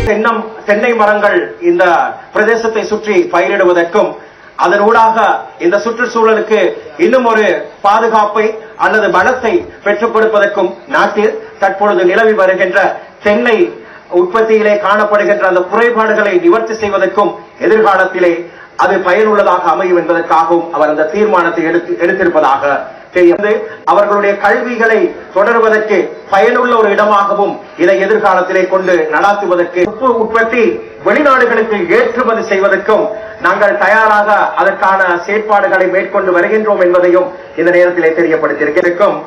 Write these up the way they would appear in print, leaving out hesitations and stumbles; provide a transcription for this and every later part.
தென்னை மரங்கள் இந்த பிரதேசத்தை சுற்றி பயிரிடுவதற்கும் அதனூடாக இந்த சுற்றுச்சூழலுக்கு இன்னும் ஒரு பாதுகாப்பை அல்லது பலத்தை பெற்றுக் கொடுப்பதற்கும் நாட்டில் தற்பொழுது நிலவி வருகின்ற தென்னை உற்பத்தியிலே காணப்படுகின்ற அந்த குறைபாடுகளை நிவர்த்தி செய்வதற்கும் எதிர்காலத்திலே அது பயனுள்ளதாக அமையும் என்பதற்காகவும் அவர் அந்த தீர்மானத்தை எடுத்திருப்பதாக தெரிகிறது. அவர்களுடைய கல்விகளை தொடர்வதற்கு பயனுள்ள ஒரு இடமாகவும் இதை எதிர்காலத்திலே கொண்டு நடாத்துவதற்கு உப்பு உற்பத்தி வெளிநாடுகளுக்கு ஏற்றுமதி செய்வதற்கும் நாங்கள் தயாராக அதற்கான செயற்பாடுகளை மேற்கொண்டு வருகின்றோம் என்பதையும் இந்த நேரத்திலே தெரியப்படுத்தியிருக்கிறோம்.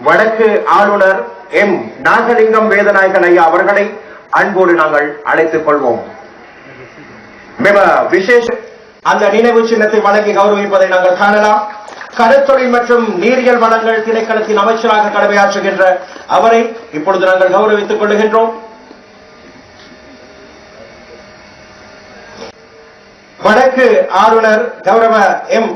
வடக்கு ஆளுநர் எம் நாகலிங்கம் வேதநாயகன் ஐயா அவர்களை அன்போடு நாங்கள் அழைத்துக் கொள்வோம். விசேஷ அந்த நினைவு சின்னத்தை வழங்கி கௌரவிப்பதை நாங்கள் காணலாம். கடற்தொழில் மற்றும் நீரியல் வளங்கள் திணைக்களத்தின் அமைச்சராக கடமையாற்றுகின்ற அவரை இப்பொழுது நாங்கள் கௌரவித்துக் கொள்ளுகின்றோம். வடக்கு ஆளுநர் கௌரவ எம்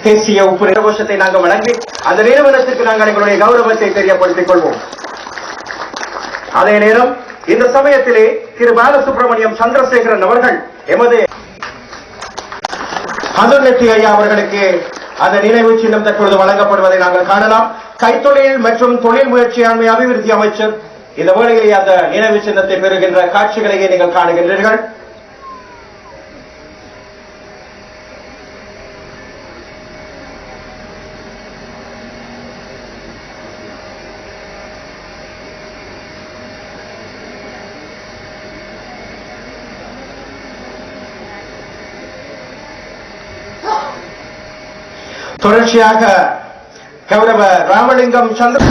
தேசிய உப்பு கோஷத்தை நாங்கள் வழங்கி அந்த நிறுவனத்திற்கு நாங்கள் எங்களுடைய கௌரவத்தை தெரியப்படுத்திக் கொள்வோம். அதே நேரம் இந்த சமயத்திலே திரு பாலசுப்ரமணியம் சந்திரசேகரன் அவர்கள் எமது அந்தர்நெட்டி ஐயா அவர்களுக்கு அந்த நினைவு சின்னம் தற்பொழுது வழங்கப்படுவதை நாங்கள் காணலாம். கைத்தொழில் மற்றும் தொழில் முயற்சியாண்மை அபிவிருத்தி அமைச்சர் இந்த வேளையிலே அந்த நினைவு சின்னத்தை பெறுகின்ற காட்சிகளையே நீங்கள் காணுகின்றீர்கள். தொடர்ச்சியாக கௌரவ ராமலிங்கம் சந்திர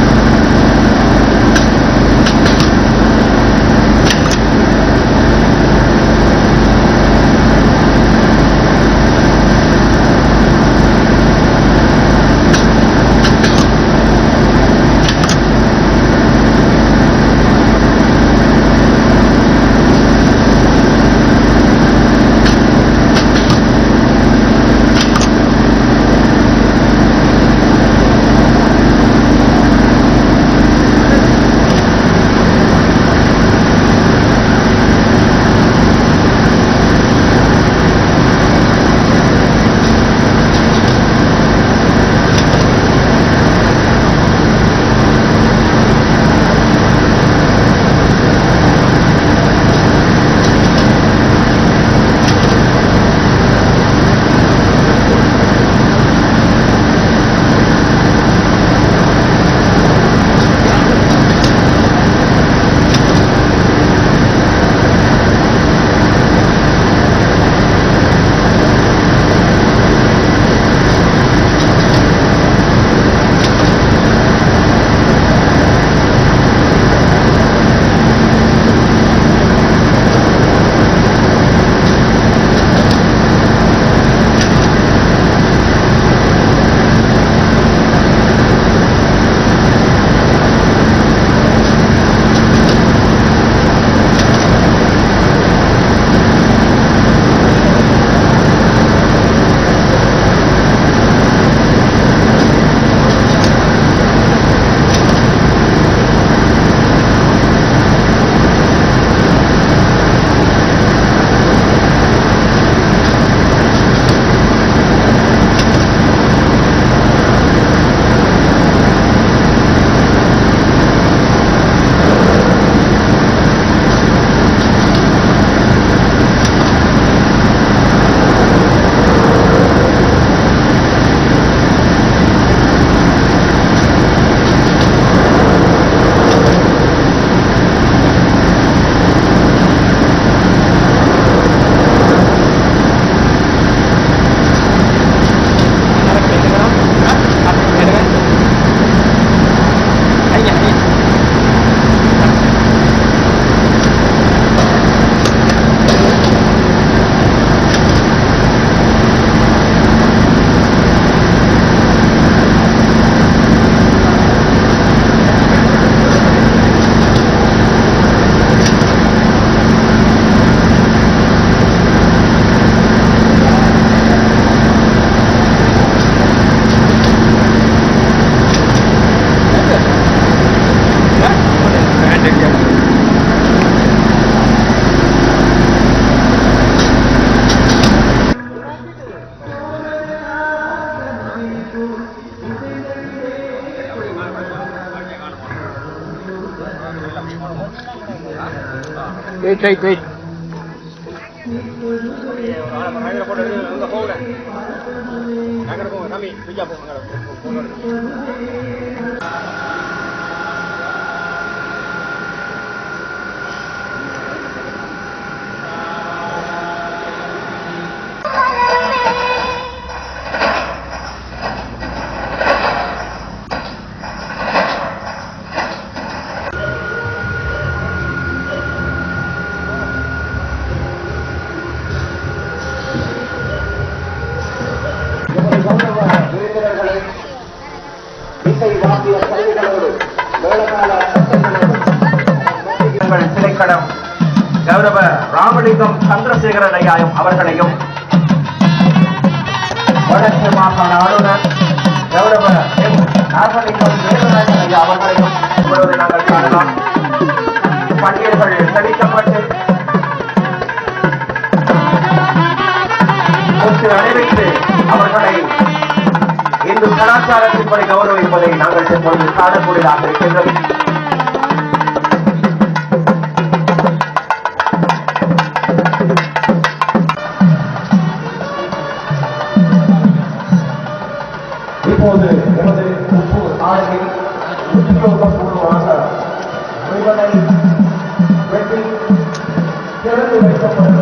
Wait. திரைக்கடம் கௌரவ ராமலிங்கம் சந்திரசேகரன் ஐயாயும் அவர்களையும் வடக்கு மாகாண ஆளுநர் கௌரவ எம் ராமலிங்கம் தேவராஜன் ஐயா அவர்களையும் இப்பொழுது நாங்கள் காணலாம். பட்டியல்கள் தெளிக்கப்பட்டு அணிவித்து அவர்களை இந்து கலாச்சாரத்தின்படி கௌரவிப்பதை நாங்கள் இப்பொழுது காணக்கூடியதாக இருக்கின்றது. இப்போது எமது உப்பு ஆலையில் உத்தியோகபூர்வமாக விற்பனை வெட்டி திறந்து வைக்கப்படும்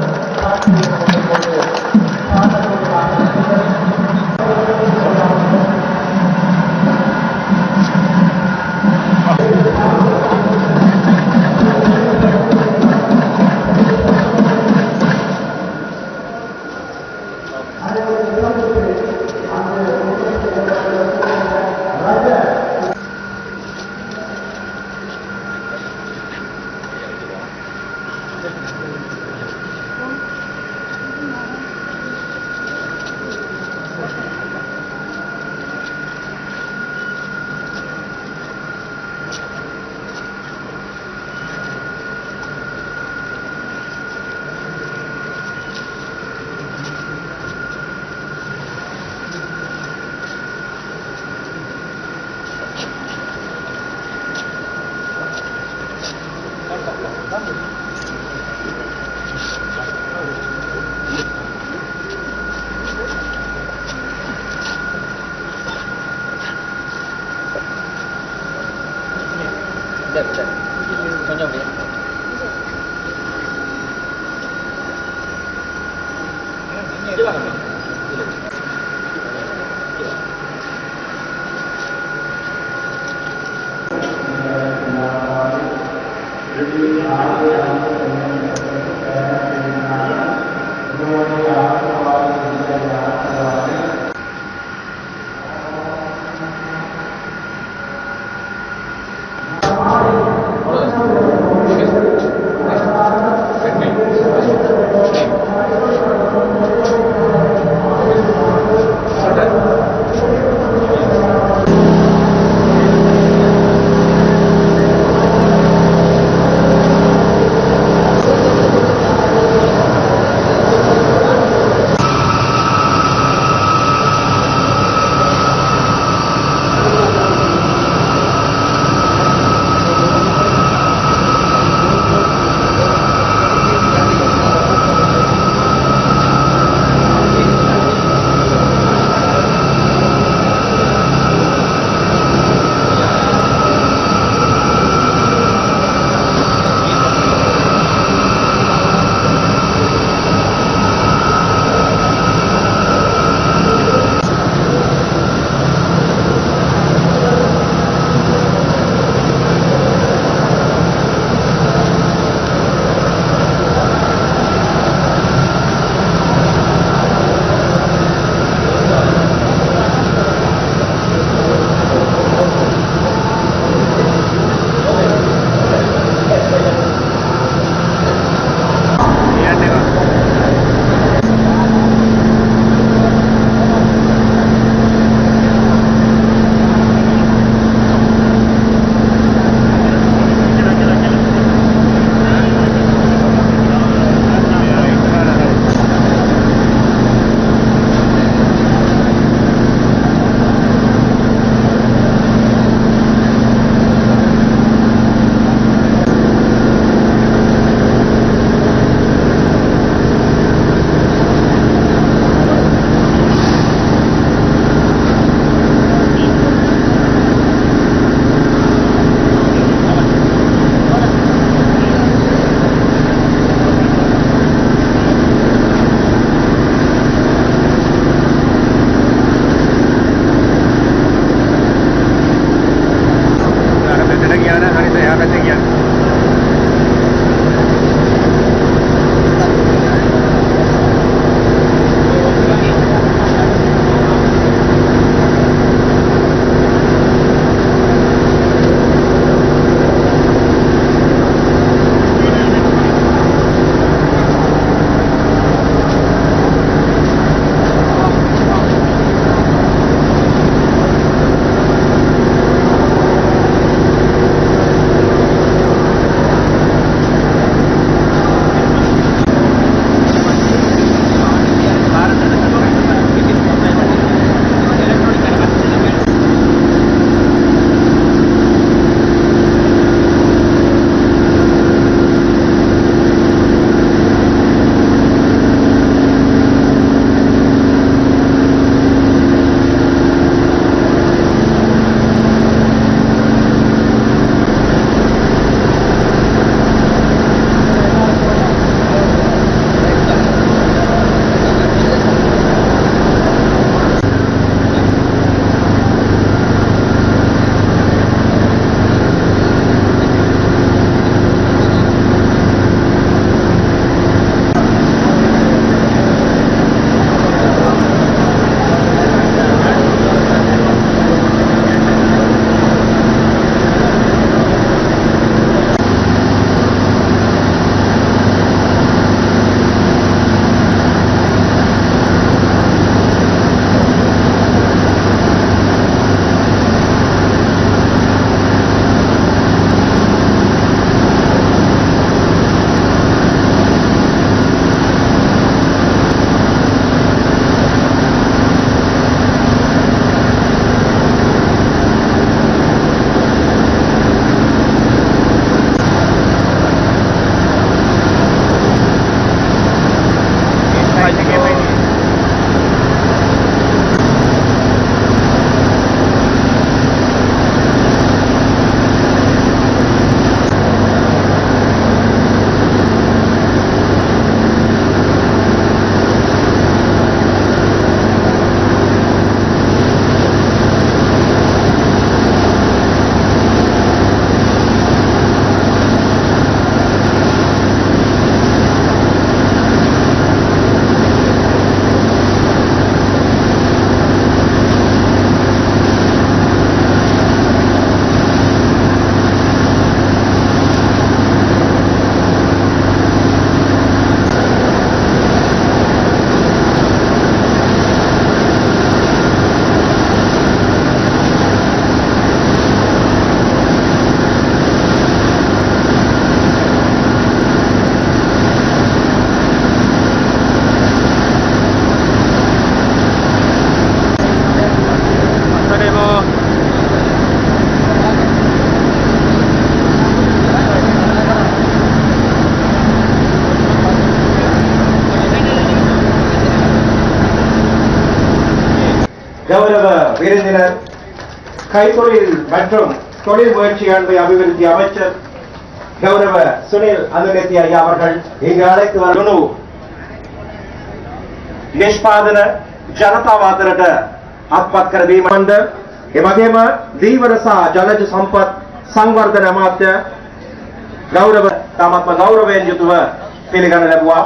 கௌரவ விருந்தினர் கைத்தொழில் மற்றும் தொழில் முயற்சி அன்பை அபிவிருத்தி அமைச்சர் கௌரவ சுனில் அனுலத்தி ஐயா அவர்கள் இங்கு அழைத்து வருணு නිෂ්පාදන ජනතාව අතරට අත්පත් කර දීම මණ්ඩ එවැගේම දීවර සහ ජලජ සම්පත් සංවර්ධන අමාත්‍ය ගෞරව තාමත්ම ගෞරවයෙන් යුතුව පිළිගන්න ලැබුවා.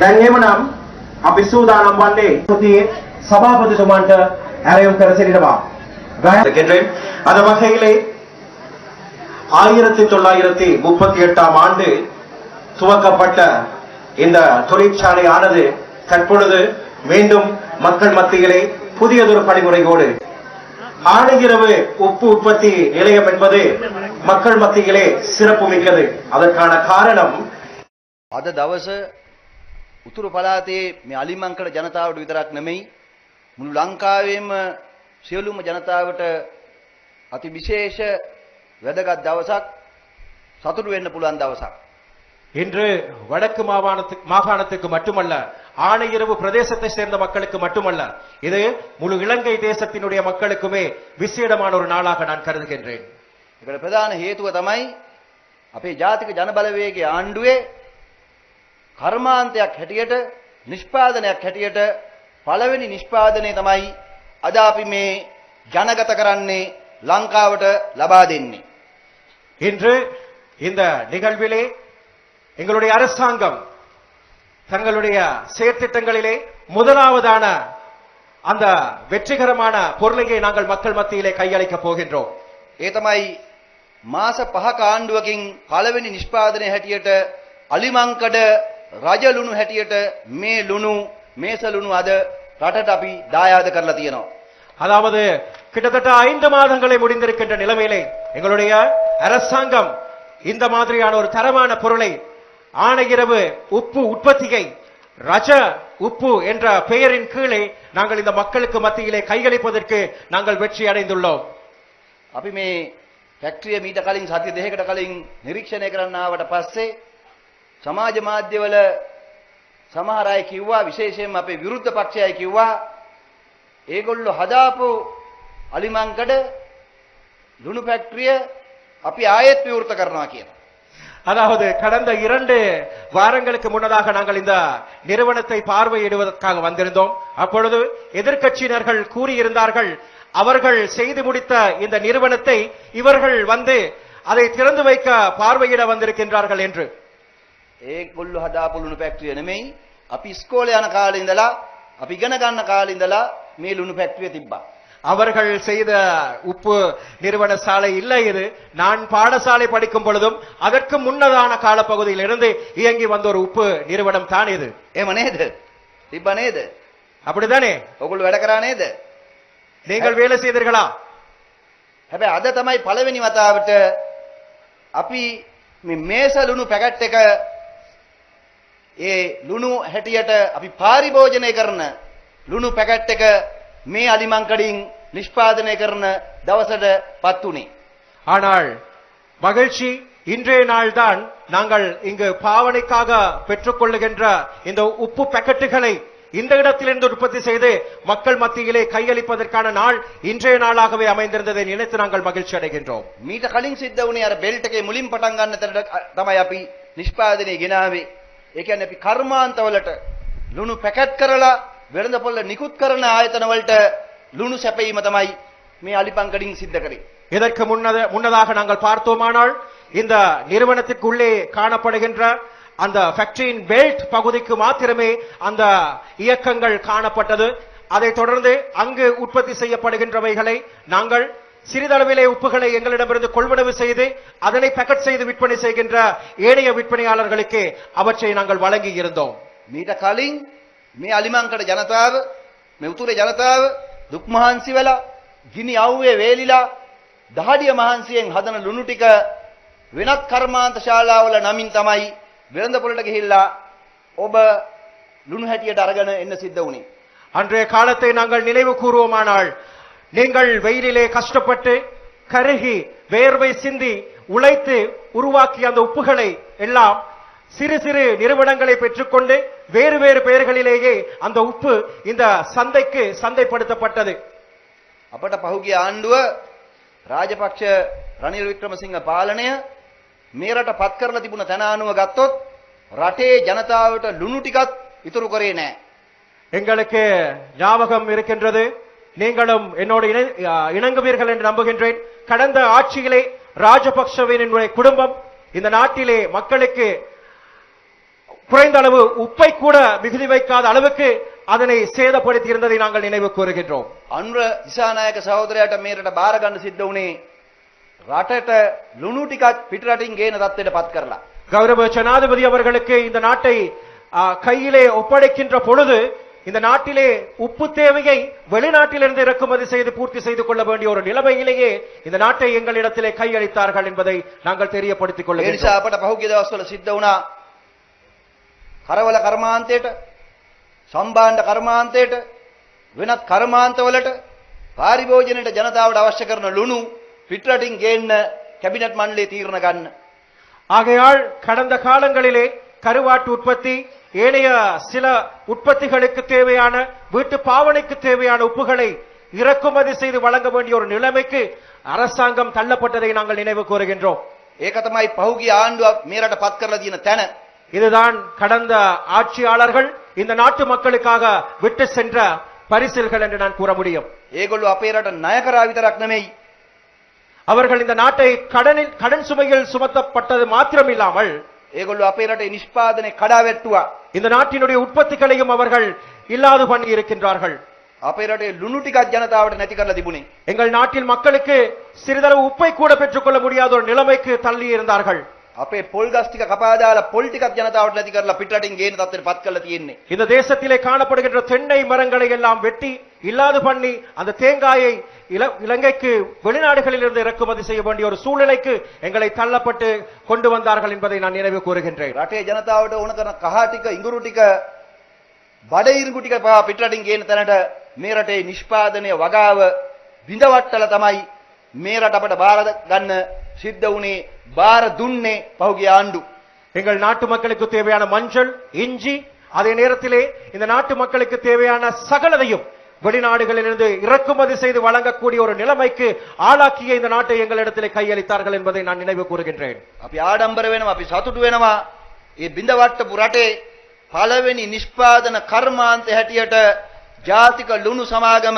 දැන් එමනම් අපි සූදානම් වන්නේ පුතියේ සභාපතිතුමන්ට ඇරයුම් කර සිටිනවා. அந்த வகையிலே 1938 ஆண்டு துவக்கப்பட்ட இந்த தொழிற்சாலையானது தற்பொழுது மீண்டும் மக்கள் மத்தியிலே புதியதொரு பணிமுறையோடு ஆணையிரவு உப்பு உற்பத்தி நிலையம் என்பது மக்கள் மத்தியிலே சிறப்பு மிக்கது. அதற்கான காரணம் අද දවස උතුරු පළාතේ මේ අලිමංකඩ ජනතාවට විතරක් නෙමෙයි මුළු ලංකාවේම සියලුම ජනතාවට අති විශේෂ වැදගත් දවසක් සතුටු වෙන්න පුළුවන් දවසක්. இன்று வடக்கு மாகாணத்துக்கு மட்டுமல்ல, ஆணையிரவு பிரதேசத்தை சேர்ந்த மக்களுக்கு மட்டுமல்ல, இது முழு இலங்கை தேசத்தினுடைய மக்களுக்குமே விசேடமான ஒரு நாளாக நான் கருதுகின்றேன். ඒකට ප්‍රධාන හේතුව තමයි අපේ ජාතික ජනබලවේගයේ ආණ්ඩුවේ කර්මාන්තයක් හැටියට නිෂ්පාදනයක් හැටියට පළවෙනි නිෂ්පාදනය තමයි අද අපි මේ ජනගත කරන්නේ ලංකාවට ලබා දෙන්නේ. இன்று இந்த நிகழ்விலே எங்களுடைய அரசாங்கம் தங்களுடைய செயற்திட்டங்களிலே முதலாவதான அந்த வெற்றிகரமான பொருளையை நாங்கள் மக்கள் மத்தியிலே கையளிக்க போகின்றோம். ඒ තමයි මාස 5ක ආණ්ඩුවකින් පළවෙනි නිෂ්පාදනය හැටියට අලිමංකඩ රජ ලුණු හැටියට මේ ලුණු මේස ලුණු අද රටට අපි දායාද කරලා තියෙනවා. அதாவது கிட்டத்தட்ட 5 மாதங்களை முடிந்திருக்கின்ற நிலைமையிலே எங்களுடைய அரசாங்கம் இந்த மாதிரியான ஒரு தரமான பொருளை ஆணையிரவு உப்பு உற்பத்தியை ரஜ உப்பு என்ற பெயரின் கீழே நாங்கள் இந்த மக்களுக்கு மத்தியிலே கையளிப்பதற்கு நாங்கள் வெற்றி அடைந்துள்ளோம். අපි මේ ෆැක්ටරිය මීට කලින් සති දෙකකට කලින් නිරීක්ෂණය කරන්න ආවට පස්සේ සමාජ මාධ්‍යවල සමහර අය කිව්වා, විශේෂයෙන්ම අපේ විරුද්ධ පක්ෂය කිව්වා ඒගොල්ලෝ හදාපු අලිමංකඩ ලුණු ෆැක්ටරිය අපි ආයෙත් විවෘත කරනවා කියලා. அதாவது கடந்த 2 வாரங்களுக்கு முன்னதாக நாங்கள் இந்த நிறுவனத்தை பார்வையிடுவதற்காக வந்திருந்தோம். அப்பொழுது எதிர்க்கட்சியினர்கள் கூறியிருந்தார்கள், அவர்கள் செய்து முடித்த இந்த நிறுவனத்தை இவர்கள் வந்து அதை திறந்து வைக்க பார்வையிட வந்திருக்கின்றார்கள் என்று. ඒගොල්ලෝ හදාපු ලුණු ෆැක්ටරිය නෙමෙයි, අපි ඉස්කෝලේ යන කාලේ ඉඳලා අපි ඉගෙන ගන්න කාලේ ඉඳලා මේ ලුණු ෆැක්ටරිය තිබ්බා. அவர்கள் செய்த உப்பு நிறுவன சாலை இல்லை இது. நான் பாடசாலை படிக்கும் பொழுதும் அதற்கு முன்னதான காலப்பகுதியில் இருந்து இயங்கி வந்த ஒரு உப்பு நிறுவனம் தான் இது. එහෙම නේද? තිබ්බ නේද? அப்படிதானே? ඔයගොල්ලෝ වැඩ කරා නේද? நீங்கள் வேலை செய்தீர்களா? හැබැයි අද තමයි පළවෙනි වතාවට අපි මේ මේස ලුණු පැකට් එක ඒ ලුණු හැටියට අපි පාරිභෝජනය කරන ලුණු පැකට් එක මේ අලිමංකඩින් නිෂ්පාදනය කරන දවසට පත් උනේ. ஆனால் மகிழ்ச்சி, இன்றைய நாள்தான் நாங்கள் இங்கு பாவனைக்காக பெற்றுக்கொள்ளுகின்ற இந்த உப்பு பாக்கெட்டுகளை இந்த இடத்திலிருந்து உற்பத்தி செய்து மக்கள் மத்தியிலே கையளிப்பதற்கான நாள் இன்றைய நாளாகவே அமைந்திருந்ததை நினைத்து நாங்கள் மகிழ்ச்சி அடைகின்றோம். මීට කලින් සිද්ධ වුණේ අර බෙල්ට් එකේ මුලින් පටන් ගන්න තැනට තමයි අපි නිෂ්පාදනය ගෙනාවේ. ඒ කියන්නේ අපි කර්මාන්තවලට ලුණු පැකට් කරලා වෙළඳපොළ නිකුත් කරන ආයතන වලට ලුණු සැපීම තමයි මේ අලිපංකඩින් සිද්ධ කරේ. இதற்கு முன்னதாக நாங்கள் பார்த்தோமானால் இந்த நிறுவனத்துக்குள்ளே காணப்படுகின்ற அந்த ஃபேக்டரியின் பெல்ட் பகுதிக்கு மாத்திரமே அந்த இயக்கங்கள் காணப்பட்டது. அதைத் தொடர்ந்து அங்கு உற்பத்தி செய்யப்படுகின்றவைகளை நாங்கள் சிறிதளவிலே உப்புகளை எங்களிடமிருந்து கொள்வனவு செய்து அதனை பேக்கெட் செய்து விற்பனை செய்கின்ற ஏனைய விற்பனையாளர்களுக்கு அவற்றை நாங்கள் வழங்கி இருந்தோம். මීට කලින් මේ අලිමංකඩ ජනතාව, මේ උතුරේ ජනතාව දුක් මහන්සි වෙලා ගිනි අවුවේ වේලිලා දහඩිය මහන්සියෙන් හදන ලුණු ටික වෙනත් කර්මාන්ත ශාලාවල නමින් තමයි වෙළඳපොළට ගිහිල්ලා ඔබ ලුණු හැටියට අරගෙන එන්න සිද්ධ වුණේ. அன்றைய காலத்தை நாங்கள் நினைவு கூறுவோமானால், நீங்கள் வெயிலிலே கஷ்டப்பட்டு கருகி வேர்வை சிந்தி உழைத்து உருவாக்கிய அந்த உப்புகளை எல்லாம் சிறு சிறு நிறுவனங்களை பெற்றுக்கொண்டு வேறு வேறு பெயர்களிலேயே அந்த உப்பு இந்த சந்தைக்கு சந்தைப்படுத்தப்பட்டது. අපට පහුගිය ආණ්ඩුව රාජපක්ෂ රනිල් වික්‍රමසිංහ පාලනය මේ රට පත් කරලා තිබුණ තැන අනුව ගත්තොත් රටේ ජනතාවට ලුණු ටිකක් ඉතුරු කරේ නැහැ. எங்களுக்கு ஞாபகம் இருக்கின்றது, நீங்களும் என்னோடு இணங்குவீர்கள் என்று நம்புகின்றேன். கடந்த ஆட்சியிலே ராஜபக்சவினுடைய குடும்பம் இந்த நாட்டிலே மக்களுக்கு குறைந்த அளவு உப்பை கூட மிகுதி வைக்காத அளவுக்கு அதனை சேதப்படுத்தி இருந்ததை நாங்கள் நினைவு கூறுகின்றோம். අනුර දිසානායක සහෝදරයාට මේ රට බාර ගන්න සිද්ධ වුණේ රටට ලුණු ටිකක් පිටරටින් ගේන தත්ත්වයට පත් කරලා. கௌரவ ஜனாதிபதி அவர்களுக்கு இந்த நாட்டை கையிலே ஒப்படைக்கின்ற பொழுது இந்த நாட்டிலே உப்பு தேவையை வெளிநாட்டிலிருந்து இறக்குமதி செய்து பூர்த்தி செய்து கொள்ள வேண்டிய ஒரு நிலைமையிலேயே இந்த நாட்டை எங்களிடத்திலே கையளித்தார்கள் என்பதை நாங்கள் தெரியப்படுத்திக் கொள்ள ඒ නිසා අපට පහුගිය දවස්වල සිද්ධ වුණා කරවල කර්මාන්තයට සම්බාණ්ඩ කර්මාන්තයට වෙනත් කර්මාන්තවලට පාරිභෝජනයට ජනතාවට අවශ්‍ය කරන ලුණු පිටරටින් ගේන්න කැබිනට් මණ්ඩලයේ තීරණ ගන්න. ஆகையால் கடந்த காலங்களிலே கருவாட்டு உற்பத்தி ஏனைய சில உற்பத்திகளுக்கு தேவையான வீட்டு பாவனைக்கு தேவையான உப்புகளை இறக்குமதி செய்து வழங்க வேண்டிய ஒரு நிலைமைக்கு அரசாங்கம் தள்ளப்பட்டதை நாங்கள் நினைவு கூறுகின்றோம். ඒක තමයි පහුගිය ආණ්ඩුව මේ රට පත් කරලා තියෙන තැන. இதுதான் கடந்த ஆட்சியாளர்கள் இந்த நாட்டு மக்களுக்காக விட்டு சென்ற பரிசில்கள் என்று நான் கூற முடியும். ඒගොල්ලෝ අපේ රට ණය කරා විතරක් නෙමෙයි அவர்கள் இந்த நாட்டை கடன் சுமையில் சுமத்தப்பட்டது மாத்திரமில்லாமல் ඒගොල්ලෝ අපේ රටේ නිෂ්පාදනය කඩා වැට්ටුවා. இந்த நாட்டினுடைய உற்பத்திகளையும் அவர்கள் இல்லாது பண்ணி இருக்கின்றார்கள். අපේ රටේ ලුණු ටිකක් ජනතාවට නැති කරලා තිබුණේ. எங்கள் நாட்டில் மக்களுக்கு சிறிதளவு உப்பை கூட பெற்றுக்கொள்ள முடியாத ஒரு நிலைமைக்கு தள்ளி இருந்தார்கள். අපේ පොල් ගස් ටික කපා දාලා පොල් ටිකක් ජනතාවට නැති කරලා පිටරටින් ගේන තත්ත්වයට පත් කරලා තියෙන්නේ. இந்த தேசத்திலே காணப்படுகின்ற தென்னை மரங்களை எல்லாம் வெட்டி இல்லாது பண்ணி அந்த தேங்காயை இலங்கைக்கு வெளிநாடுகளில் இருந்து இறக்குமதி செய்ய வேண்டிய ஒரு சூழ்நிலைக்கு எங்களை தள்ளப்பட்டு கொண்டு வந்தார்கள் என்பதை நான் நினைவு கூறுகின்றேன். රටේ ජනතාවට ඕන කරන කහ ටික ඉඟුරු ටික බඩ ඉඟු ටික පිටරටින් ගේන තැනට මේ රටේ නිෂ්පාදනය වගාව බිඳවට්ටල තමයි මේ රට අපට බාර ගන්න සිද්ධ වුණේ. බාර දුන්නේ පහුගිය ආණ්ඩු. எங்கள் நாட்டு மக்களுக்கு தேவையான மஞ்சள், இஞ்சி, அதே நேரத்திலே இந்த நாட்டு மக்களுக்கு தேவையான சகலதையும் வெளிநாடுகளிலிருந்து இறக்குமதி செய்து வழங்கக்கூடிய ஒரு நிலைமைக்கு ஆளாக்கிய இந்த நாட்டை எங்களிடத்திலே கையளித்தார்கள் என்பதை நான் நினைவு கூறுகின்றேன். අපි ආඩම්බර වෙනවා, අපි සතුටු වෙනවා. මේ බිඳවට්ටපු රටේ පළවෙනි නිෂ්පාදන කර්මාන්තය හැටියට ජාතික ලුණු සමාගම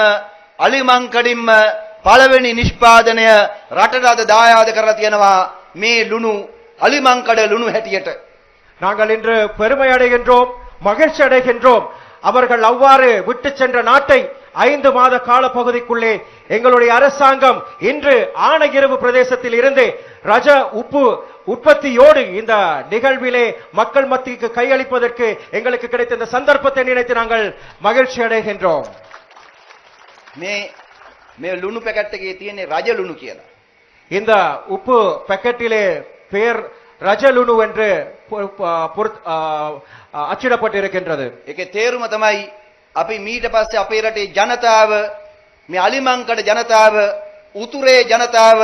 අලිමංකඩින්ම පළවෙනි නිෂ්පාදනය රටට අද දායාද කරලා තියෙනවා. මේ ලුණු අලිමංකඩ ලුණු හැටියට. நாங்கள் இன்று பெருமை அடைகின்றோம், மகிழ்ச்சி அடைகின்றோம். அவர்கள் அவ்வாறு விட்டு சென்ற நாட்டை 5 மாத கால பகுதிக்குள்ளே எங்களுடைய அரசாங்கம் இன்று ஆனையிரவு பிரதேசத்தில் இருந்து ரஜ உப்பு உற்பத்தியோடு இந்த நிகழ்விலே மக்கள் மத்திக்கு கையளிப்பதற்கு எங்களுக்கு கிடைத்த இந்த சந்தர்ப்பத்தை நினைத்து நாங்கள் மகிழ்ச்சி அடைகின்றோம். මේ ලුණු පැකට් එකේ තියෙන්නේ රජ ලුණු කියලා. இந்த உப்பு பாக்கெட்டிலே பெயர் ரஜலுணு என்று அச்சிடப்பட்டிருக்கின்றது. ඒකේ තේරුම තමයි අපි මීට පස්සේ අපේ රටේ ජනතාව මේ අලිමංකඩ ජනතාව උතුරේ ජනතාව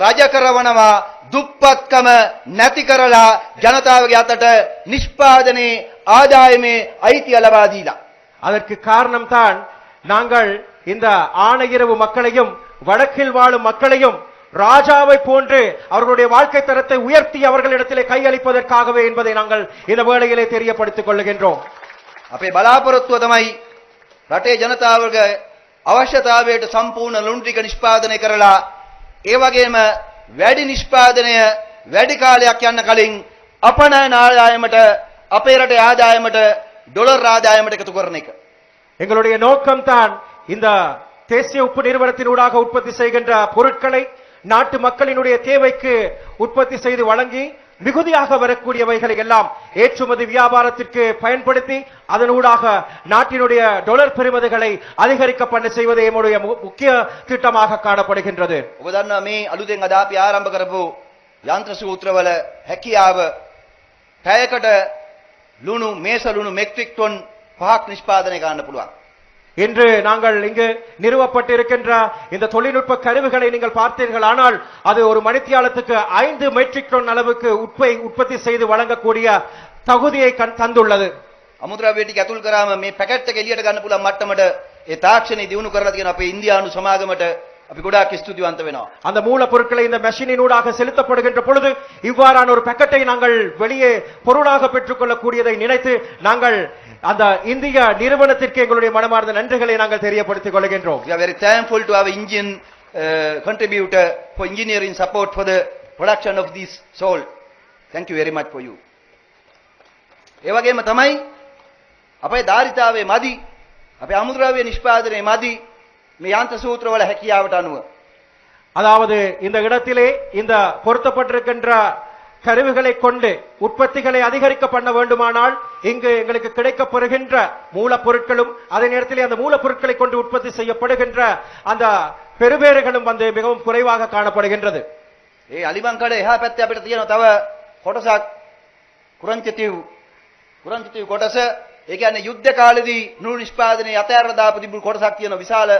රජ කරවනවා, දුප්පත්කම නැති කරලා ජනතාවගේ අතට නිෂ්පාදනයේ ආදායමේ අයිතිය ලබා දීලා. அதற்கு காரணம் தான் நாங்கள் இந்த ஆனையிரவு மக்களையும் வடக்கில் வாழும் மக்களையும் ராஜாவை போன்று அவர்களுடைய வாழ்க்கை தரத்தை உயர்த்தி அவர்களிடத்திலே கையளிப்பதற்காகவே என்பதை நாங்கள் இந்த வேளையிலே தெரியப்படுத்திக் கொள்ளுகின்றோம். අපේ බලාපොරොත්තුව තමයි රටේ ජනතාවගේ අවශ්‍යතාවයට සම්පූර්ණ ලුණු ටික නිෂ්පාදනය කරලා ඒ වගේම වැඩි නිෂ්පාදනය වැඩි කාලයක් යන්න කලින් අපනයන ආදායමට අපේ රටේ ආදායමට ඩොලර් ආදායමට එකතු කරන එක. எங்களுடைய நோக்கம் தான் இந்த தேசிய உப்பு நிறுவனத்தினூடாக உற்பத்தி செய்கின்ற பொருட்களை நாட்டு மக்களினுடைய தேவைக்கு உற்பத்தி செய்து வழங்கி மிகுதியாக வரக்கூடியவைகளை எல்லாம் ஏற்றுமதி வியாபாரத்திற்கு பயன்படுத்தி அதனூடாக நாட்டினுடைய டாலர் பெறுமதிகளை அதிகரிக்க பண்ண செய்வதே நம்முடைய முக்கிய திட்டமாக காணப்படுகின்றது. ඔබ දන්නවා මේ අලුතෙන් අද අපි ආරම්භ කරපු යන්ත්‍ර සූත්‍රවල හැකියාව පැයකට ලුණු මේස ලුණු මෙට්‍රික් ටොන් 5ක් නිෂ්පාදනය කරන්න පුළුවන්. இன்று நாங்கள் இங்கு நிறுவப்பட்டிருக்கின்ற இந்த தொழில்நுட்ப கருவிகளை நீங்கள் பார்த்தீர்கள். ஆனால் அது ஒரு மணித்தியாலத்துக்கு 5 மெட்ரிக் டன் அளவுக்கு உற்பத்தி செய்து வழங்கக்கூடிய தகுதியை தந்துள்ளது. අමුද්‍රව්‍ය ටික ඇතුල් කරාම මේ පැකට් එක එළියට ගන්න පුළුවන් මට්ටමට ඒ තාක්ෂණය දියුණු කරලා තියෙන අපේ ඉන්දියානු සමාගමට අපි ගොඩාක් ස්තුතිවන්ත වෙනවා. அந்த மூலப்பொருட்களை இந்த மெஷினினூடாக செலுத்தப்படுகின்ற பொழுது இவ்வாறான ஒரு பேக்கெட்டை நாங்கள் வெளியே பொருளாக பெற்றுக்கொள்ளக்கூடியதை நினைத்து நாங்கள் அந்த இந்திய நிறுவனத்திற்கு எங்களுடைய மனமார்ந்த நன்றிகளை நாங்கள் தெரியப்படுத்திக் கொள்கின்றோம். We are very thankful to our Indian contributor for engineering support for the production of this salt. Thank you very much for you. ඒ වගේම තමයි අපේ ධාරිතාවේ මදි අපේ අමුද්‍රව්‍ය නිෂ්පාදනයේ මදි මේ යන්ත්‍ර සූත්‍රවල හැකියාවට අනුව. அதாவது இந்த இடத்திலே இந்த பொருத்தப்பட்டிருக்கின்ற கருவிகளை கொண்டு உற்பத்திகளை அதிகரிக்க பண்ண வேண்டுமானால் இங்கு எங்களுக்கு கிடைக்கப்பெறுகின்ற மூலப்பொருட்களும் அதே நேரத்தில் அந்த மூலப்பொருட்களை கொண்டு உற்பத்தி செய்யப்படுகின்ற அந்த பெறுபேறுகளும் வந்து மிகவும் குறைவாக காணப்படுகின்றது. ඒ අලිමංකඩ එහා පැත්තේ අපිට තියෙන තව කොටසක් කුරංචිතිව් කොටස ඒ කියන්නේ යුද්ධ කාලේදී නූල් නිෂ්පාදනයේ අතෑරලා දාපු තිබුණු කොටසක් තියෙන විශාල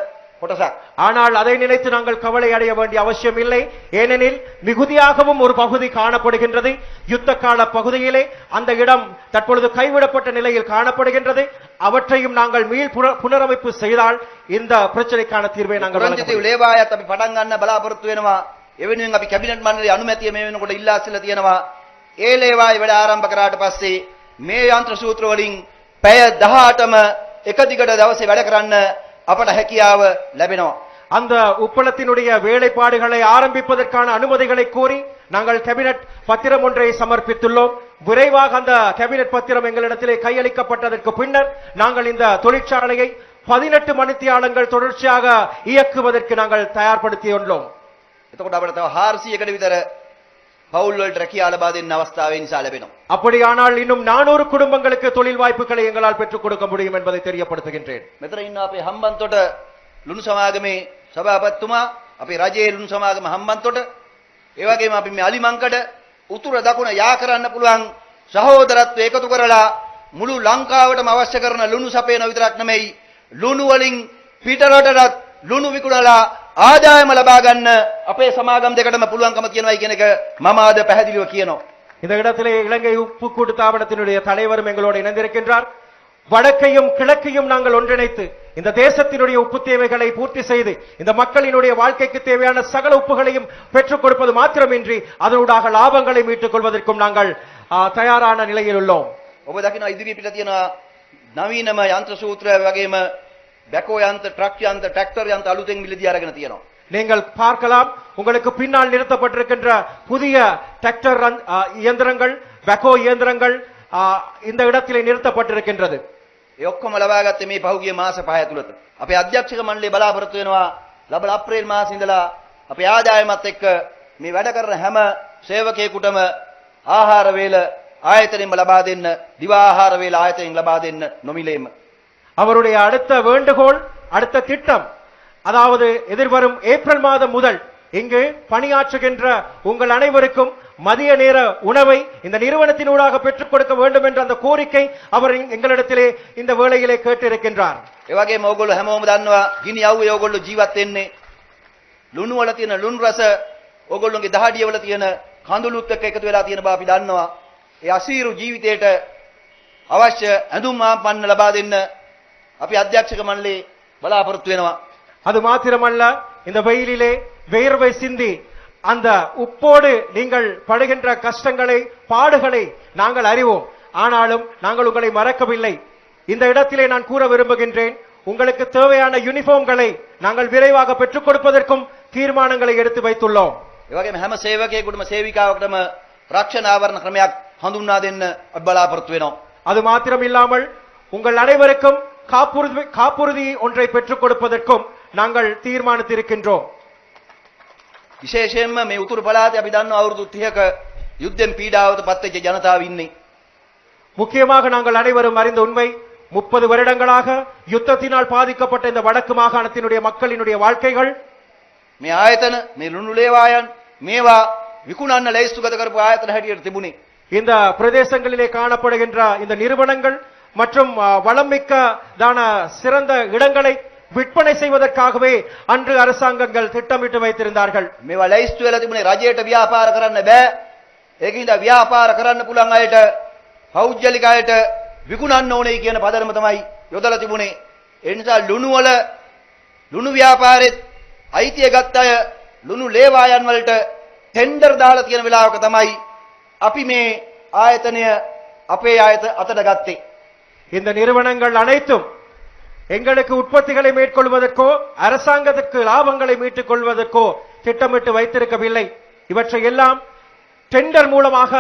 කොටසක්. ஆனால் அதை நினைத்து நாங்கள் கவலை அடைய வேண்டிய அவசியம் இல்லை. ஏனெனில் மிகுதியாகவும் ஒரு பகுதி காணப்படுகின்றது. யுத்த கால பகுதியிலே அந்த இடம் தற்பொழுது கைவிடப்பட்ட நிலையில் காணப்படுகின்றது. அவற்றையும் நாங்கள் புனரமைப்பு செய்தால் இந்த பிரச்சனைக்கான தீர்வை நாங்கள் කුරංචිතිව් ලේවායත් අපි පටන් ගන්න බලාපොරොත්තු වෙනවා. ඒ වෙනුවෙන් අපි කැබිනට් මණ්ඩලයේ අනුමැතිය මේ වෙනකොට ඉල්ලා සිටලා තියෙනවා. ඒ ලේවායේ වැඩ ආරම්භ කරාට පස්සේ මේ යන්ත්‍ර සූත්‍ර වලින් පැය 18ම එක දිගට දවසේ වැඩ කරන්න අපට හැකියාව ලැබෙනවා. அந்த உப்பளத்தினுடைய வேலைப்பாடுகளை ஆரம்பிப்பதற்கான அனுமதிகளை கோரி நாங்கள் கேபினட் பத்திரம் ஒன்றை சமர்ப்பித்துள்ளோம். விரைவாக அந்த கேபினட் பத்திரம் எங்களிடத்திலே கையளிக்கப்பட்டதற்கு பின்னர் நாங்கள் இந்த தொழிற்சாலையை 18 மணித்தியாலங்கள் தொடர்ச்சியாக இயக்குவதற்கு நாங்கள் தயார்படுத்தியுள்ளோம். එතකොට අපිට තව 400කට විතර පවුල් වලට රැකියාව ලබා දෙන්න අවස්ථාව ඒ නිසා ලැබෙනවා. அப்படியானால் இன்னும் 400 குடும்பங்களுக்கு தொழில் வாய்ப்புகளை எங்களால் பெற்றுக் கொடுக்க முடியும் என்பதை தெரியப்படுத்துகின்றேன். මෙතන ඉන්න අපේ හම්බන්තොට ලුණු සමාගමේ සභාපතිතුමා අපේ රජයේ ලුණු සමාගම හම්බන්තොට ඒ වගේම අපි මේ අලිමංකඩ උතුර දකුණ යා කරන්න පුළුවන් සහෝදරත්වය එකතු කරලා මුළු ලංකාවටම අවශ්‍ය කරන ලුණු සපයන විතරක් නෙමෙයි ලුණු වලින් පිටරටටත් ලුණු විකුණලා ආදායම ලබා ගන්න අපේ සමාගම් දෙකටම පුළුවන්කම තියෙනවා කියන එක මම ආද පැහැදිලිව කියනවා. இந்த இடத்திலே இலங்கை உப்பு கூட்டு தாபனத்தினுடைய தலைவரும் எங்களோடு இணைந்திருக்கின்றார். வடக்கையும் கிழக்கையும் நாங்கள் ஒன்றிணைத்து இந்த தேசத்தினுடைய உப்பு தேவைகளை பூர்த்தி செய்து இந்த மக்களினுடைய வாழ்க்கைக்கு தேவையான சகல உப்புகளையும் பெற்றுக் கொடுப்பது மாத்திரமின்றி அதனூடாக லாபங்களை மீட்டுக் கொள்வதற்கும் நாங்கள் தயாரான நிலையில் உள்ளோம். ඔබ දකිනවා ඉදිරි පිට තියෙන නවීනම යන්ත්‍ර සූත්‍ර වගේම බැකෝ යන්ත්‍ර ට්‍රක් යන්ත්‍ර ට්‍රැක්ටර් යන්ත්‍ර අලුතෙන් මිලදී අරගෙන තියෙනවා. நீங்கள் பார்க்கலாம் உங்களுக்கு பின்னால் நிறுத்தப்பட்டிருக்கின்ற புதிய டிராக்டர் இயந்திரங்கள் பேக்கோ இயந்திரங்கள் இந்த இடத்திலே நிறுத்தப்பட்டிருக்கின்றது. ඒ ඔක්කොම ලබාගත්තේ මේ පහුගිය මාස 5 ඇතුළත. අපේ අධ්‍යක්ෂක මණ්ඩලය බලාපොරොත්තු වෙනවා ලබන අප්‍රේල් මාසෙ ඉඳලා අපේ ආදායමත් එක්ක මේ වැඩ කරන හැම සේවකයෙකුටම ආහාර වේල ආයතනෙම ලබා දෙන්න, දිවා ආහාර වේල ආයතනෙන් ලබා දෙන්න නොමිලේම. அவருடைய அடுத்த வேண்டுகோள், அடுத்த திட்டம், அதாவது எதிர்வரும் ஏப்ரல் மாதம் முதல் இங்கு பணியாற்றுகின்ற உங்கள் அனைவருக்கும் மதிய நேர உணவை இந்த நிறுவனத்தினூடாக பெற்றுக் கொடுக்க வேண்டும் என்ற அந்த கோரிக்கை அவர் எங்களிடத்திலே இந்த வேளையிலே கேட்டிருக்கின்றார். ඒ වගේම ඕගොල්ලෝ හැමෝම දන්නවා ගිනි යව්වේ ඕගොල්ලෝ ජීවත් වෙන්නේ ලුණු වල තියෙන ලුණු රස ඕගොල්ලෝගේ දහඩිය වල තියෙන කඳුළුත් එක්ක එකතු වෙලා තියෙන බව අපි දන්නවා. ඒ අසීරු ජීවිතයට අවශ්‍ය ඇඳුම් ආපන්න ලබා දෙන්න අපි අධ්‍යක්ෂක මණ්ඩලයේ බලාපොරොත්තු වෙනවා. அது மாத்திரமல்ல, இந்த வெயிலிலே வேர்வை சிந்தி அந்த உப்போடு நீங்கள் படுகின்ற கஷ்டங்களை பாடுகளை நாங்கள் அறிவோம். ஆனாலும் நாங்கள் உங்களை மறக்கவில்லை. இந்த இடத்திலே நான் கூற விரும்புகின்றேன், உங்களுக்கு தேவையான யூனிஃபார்ம்களை நாங்கள் விரைவாக பெற்றுக் கொடுப்பதற்கும் தீர்மானங்களை எடுத்து வைத்துள்ளோம். ඒ වගේම හැම සේවකයෙකුටම සේවිකාවකටම රක්ෂණ ආවරණ ක්‍රමයක් හඳුන්වා දෙන්න අපි බලාපොරොත්තු වෙනවා. அது மாத்திரம் இல்லாமல் உங்கள் அனைவருக்கும் காப்புறுதி ஒன்றை பெற்றுக் கொடுப்பதற்கும் நாங்கள் தீர்மானித்திருக்கின்றோம். විශේෂයෙන්ම මේ උතුරු පළාතේ අපි දන්නවා අවුරුදු 30ක යුද්ධෙන් පීඩාවට පත්වෙච්ච ජනතාව ඉන්නේ. முக்கியமாக நாங்கள் அனைவரும் அறிந்த உண்மை, 30 வருடங்களாக யுத்தத்தினால் பாதிக்கப்பட்ட இந்த வடக்கு மாகாணத்தினுடைய மக்களினுடைய வாழ்க்கைகள் මේ ආයතන මේ ලුණු ලේවායන් මේවා විකුණන්න ලැයිස්තුගත කරපු ආයතන හැටියට තිබුණේ. இந்த பிரதேசங்களிலே காணப்படுகின்ற இந்த நிறுவனங்கள் மற்றும் வளமிக்கதான சிறந்த இடங்களை விற்பனை செய்வதற்காகவே அன்று அரசாங்கங்கள் திட்டமிட்டு வைத்திருந்தார்கள். මේවා ලැයිස්තු වෙලා තිබුණේ රජයට ව්‍යාපාර කරන්න බෑ. ඒකින්ද ව්‍යාපාර කරන්න පුළුවන් අයට පෞද්ගලික අයට විකුණන්න ඕනේ කියන පදනම තමයි යොදලා තිබුණේ. ඒ නිසා ලුණු වල ලුණු ව්‍යාපාරෙත් අයිතිය ගත්ත අය ලුණු ලේවායන් වලට ටෙන්ඩර් දාලා තියෙන වෙලාවක තමයි අපි මේ ආයතනය අපේ අතට ගත්තේ. இந்த நிறுவனங்கள் அனைத்தும் எங்களுக்கு உற்பத்திகளை மேற்கொள்வதற்கோ அரசாங்கத்திற்கு லாபங்களை மீட்டுக் கொள்வதற்கோ திட்டமிட்டு வைத்திருக்கவில்லை. இவற்றை எல்லாம் டெண்டர் மூலமாக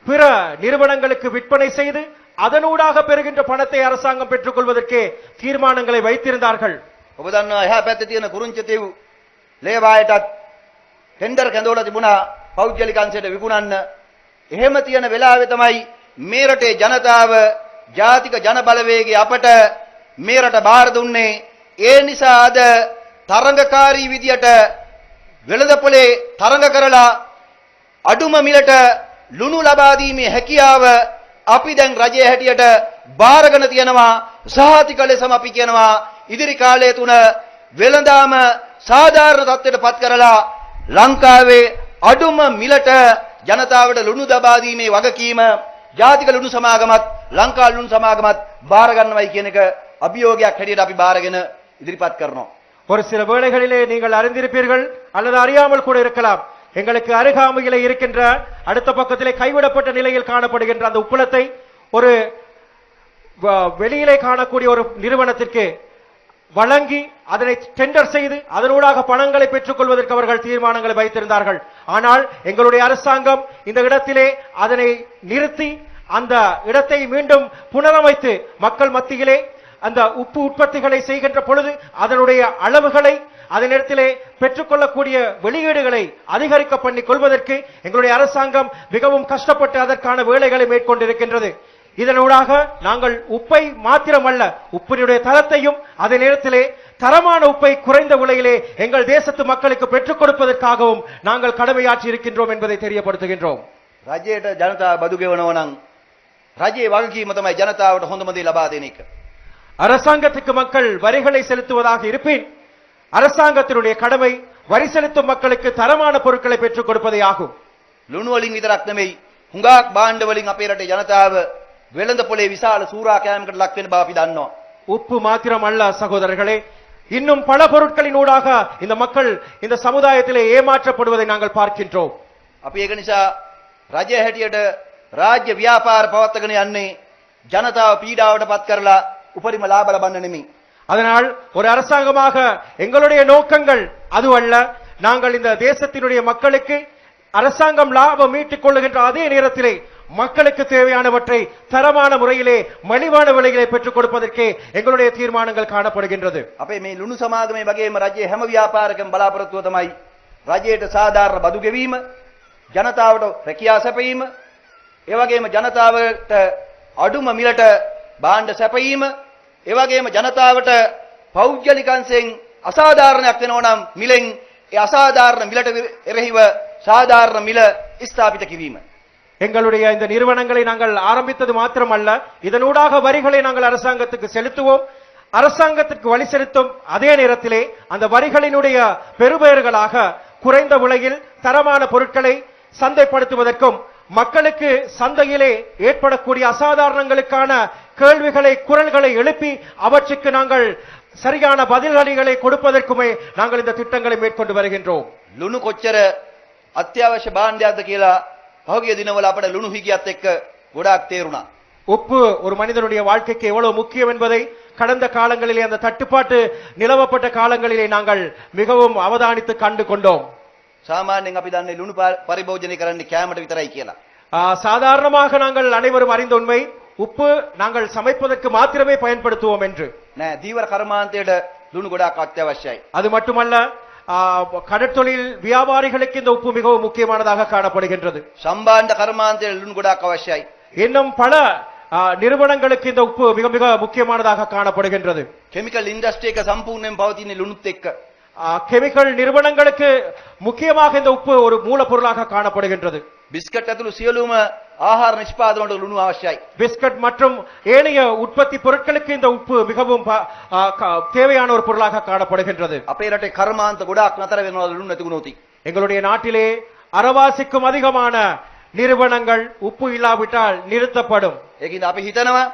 பிற நிறுவனங்களுக்கு விற்பனை செய்து அதனூடாக பெறுகின்ற பணத்தை அரசாங்கம் பெற்றுக் கொள்வதற்கே தீர்மானங்களை வைத்திருந்தார்கள். ඔබ දන්නවා එහා පැත්තේ තියෙන කුරුංචතෙව් ලේවායටත් ටෙන්ඩර් කැඳවලා තිබුණා පෞද්ගලික අංශයට විකුණන්න. එහෙම තියෙන වෙලාවේ තමයි මේ රටේ ජනතාව ජාතික ජන බලවේගය අපට මේ රට බාර දුන්නේ. ඒ නිසා අද තරඟකාරී විදියට වෙළඳපොලේ තරඟ කරලා අඩුම මිලට ලුණු ලබා දීමේ හැකියාව අපි දැන් රජයේ හැටියට බාරගෙන තියෙනවා. සහතික ලෙසම අපි කියනවා ඉදිරි කාලය තුන වෙළඳාම සාධාරණ තත්ත්වයට පත් කරලා ලංකාවේ අඩුම මිලට ජනතාවට ලුණු ලබා දීමේ වගකීම ජාතික ලුණු සමාගමත් ලංකා ලුණු සමාගමත් බාර ගන්නවයි කියන එක අභියෝගයක් හැටියට අපි බාරගෙන ඉදිරිපත් කරනවා. ஒரு சில வேளைகளிலே நீங்கள் அறிந்திருப்பீர்கள் அல்லது அறியாமல் கூட இருக்கலாம். எங்களுக்கு அருகாமையிலே இருக்கின்ற அடுத்த பக்கத்திலே கைவிடப்பட்ட நிலையில் காணப்படுகின்ற அந்த உப்பளத்தை ஒரு வெளியிலே காணக்கூடிய ஒரு நிறுவனத்திற்கு வழங்கி அதனை டெண்டர் செய்து அதனூடாக பணங்களை பெற்றுக் கொள்வதற்கு அவர்கள் தீர்மானங்களை வைத்திருந்தார்கள். ஆனால் எங்களுடைய அரசாங்கம் இந்த இடத்திலே அதனை நிறுத்தி அந்த இடத்தை மீண்டும் புனரமைத்து மக்கள் மத்தியிலே அந்த உப்பு உற்பத்திகளை செய்கின்ற பொழுது அதனுடைய அளவுகளை அதனிடத்திலே பெற்றுக்கொள்ளக்கூடிய வெளியீடுகளை அதிகரிக்க பண்ணி கொள்வதற்கு எங்களுடைய அரசாங்கம் மிகவும் கஷ்டப்பட்டு அதற்கான வேலைகளை மேற்கொண்டிருக்கின்றது. இதனூடாக நாங்கள் உப்பை மாத்திரமல்ல உப்பினுடைய தரத்தையும் அதே நேரத்திலே தரமான உப்பை குறைந்த விலையிலே எங்கள் தேசத்து மக்களுக்கு பெற்றுக் கொடுப்பதற்காகவும் நாங்கள் கடமையாற்றி இருக்கின்றோம் என்பதை தெரியப்படுத்துகின்றோம். රජයට ජනතාව බදු ගෙවනවා නම් රජයේ වගකීම තමයි ජනතාවට හොඳම දේ ලබා දෙන එක. அரசாங்கத்துக்கு மக்கள் வரிகளை செலுத்துவதாக இருப்பின் அரசாங்கத்தினுடைய கடமை வரி செலுத்தும் மக்களுக்கு தரமான பொருட்களை பெற்றுக் கொடுப்பதே ஆகும். ලුණු වලින් විතරක් නෙමෙයි හුඟක් භාණ්ඩ වලින් අපේ රටේ ජනතාව වෙළඳ පොලේ විශාල සූරා කෑමකට ලක් වෙන බව අපි දන්නවා. உப்பு மாத்திரம் அல்ல சகோதரர்களே, இன்னும் பல பொருட்களின் ஊடாக இந்த மக்கள் இந்த சமுதாயத்திலே ஏமாற்றப்படுவதை நாங்கள் பார்க்கின்றோம். අපි ඒක නිසා රජය හැටියට රාජ්‍ය ව්‍යාපාර පවත්වාගෙන යන්නේ ජනතාව පීඩාවට පත් කරලා උපරිම ලාභ ලබන්න නෙමෙයි. அதனால் ஒரு அரசாங்கமாக எங்களுடைய நோக்கங்கள் அதுவல்ல. நாங்கள் இந்த தேசத்தினுடைய மக்களுக்கு அரசாங்கம் லாபம் மீட்டுக் கொள்ளுகின்ற அதே நேரத்திலே மக்களுக்கு தேவையானவற்றை தரமான முறையிலே மலிவான விலையிலே பெற்றுக் கொடுப்பதற்கே எங்களுடைய தீர்மானங்கள் காணப்படுகின்றது. අපේ මේ ලුණු සමාගමේ වගේම රජයේ හැම ව්‍යාපාරකම බලාපොරොත්තුව තමයි රජයට සාධාරණ බදු ගෙවීම, ජනතාවට රැකියා සැපයීම, ඒ වගේම ජනතාවට අඩුම මිලට භාණ්ඩ සැපයීම, ඒ වගේම ජනතාවට පෞද්ගලික අංශයෙන් අසාධාරණයක් වෙනවා නම් මිලෙන් ඒ අසාධාරණ මිලට එරෙහිව சாதாரண மில ஸ்தாபிත කිරීම. எங்களுடைய இந்த நிறுவனங்களை நாங்கள் ஆரம்பித்தது மாத்திரமல்ல, இதனூடாக வரிகளை நாங்கள் அரசாங்கத்துக்கு செலுத்துவோம். அரசாங்கத்திற்கு வழி செலுத்தும் அதே நேரத்திலே அந்த வரிகளினுடைய பெறுபேறுகளாக குறைந்த விலையில் தரமான பொருட்களை சந்தைப்படுத்துவதற்கும் மக்களுக்கு சந்தையிலே ஏற்படக்கூடிய அசாதாரணங்களுக்கான கேள்விகளை குரல்களை எழுப்பி அவற்றுக்கு நாங்கள் சரியான பதில்களை கொடுப்பதற்குமே நாங்கள் இந்த திட்டங்களை மேற்கொண்டு வருகின்றோம். ලුණු කොච්චර අත්‍යවශ්‍ය භාණ්ඩයක්ද කියලා පහුගිය දිනවල අපට ලුණු හිගියත් එක්ක ගොඩාක් තේරුණා. உப்பு ஒரு மனிதனுடைய வாழ்க்கைக்கு எவ்வளவு முக்கியம் என்பதை கடந்த காலங்களிலே அந்த தட்டுப்பாட்டு நிலவப்பட்ட காலங்களிலே நாங்கள் மிகவும் அவதானித்து கண்டு கொண்டோம். සාමාන්‍යයෙන් අපි දන්නේ ලුණු පරිභෝජනය කරන්නේ කෑමට විතරයි කියලා. சாதாரணமாக நாங்கள் அனைவரும் அறிந்த உண்மை உப்பு நாங்கள் சமைப்பதற்கு மாத்திரமே பயன்படுத்துவோம் என்று. නෑ, දීවර කර්මාන්තයට ලුණු ගොඩාක් අත්‍යවශ්‍යයි. அது மட்டுமல்ல, கடற்தொழில் வியாபாரிகளுக்கு இந்த உப்பு மிகவும் முக்கியமானதாக காணப்படுகின்றது. සම්බාණ්ඩ කර්මාන්තයට ලුණු ගොඩාක් අවශ්‍යයි. இன்னும் பல நிறுவனங்களுக்கு இந்த உப்பு மிக மிக முக்கியமானதாக காணப்படுகின்றது. කෙමිකල් ඉන්ඩස්ට්‍රි එක සම්පූර්ණයෙන් පවතින ලුණුත් එක්ක. கெமிக்கல் நிறுவனங்களுக்கு முக்கியமாக இந்த உப்பு ஒரு மூலப்பொருளாக காணப்படுகின்றது. බිස්කට් ඇතුළු සියලුම ආහාර නිෂ්පාදන වලට ලුණු අවශ්‍යයි. பிஸ்கட் மற்றும் ஏனைய உற்பத்தி பொருட்களுக்கு இந்த உப்பு மிகவும் தேவையான ஒரு பொருளாக காணப்படுகின்றது. අපේ රටේ කර්මාන්ත ගොඩාක් නතර වෙනවා ලුණු නැති වුණොත්. எங்களுடைய நாட்டிலே அரைவாசிக்கும் அதிகமான நிறுவனங்கள் உப்பு இல்லாவிட்டால் நிறுத்தப்படும். ඒකින්ද අපි හිතනවා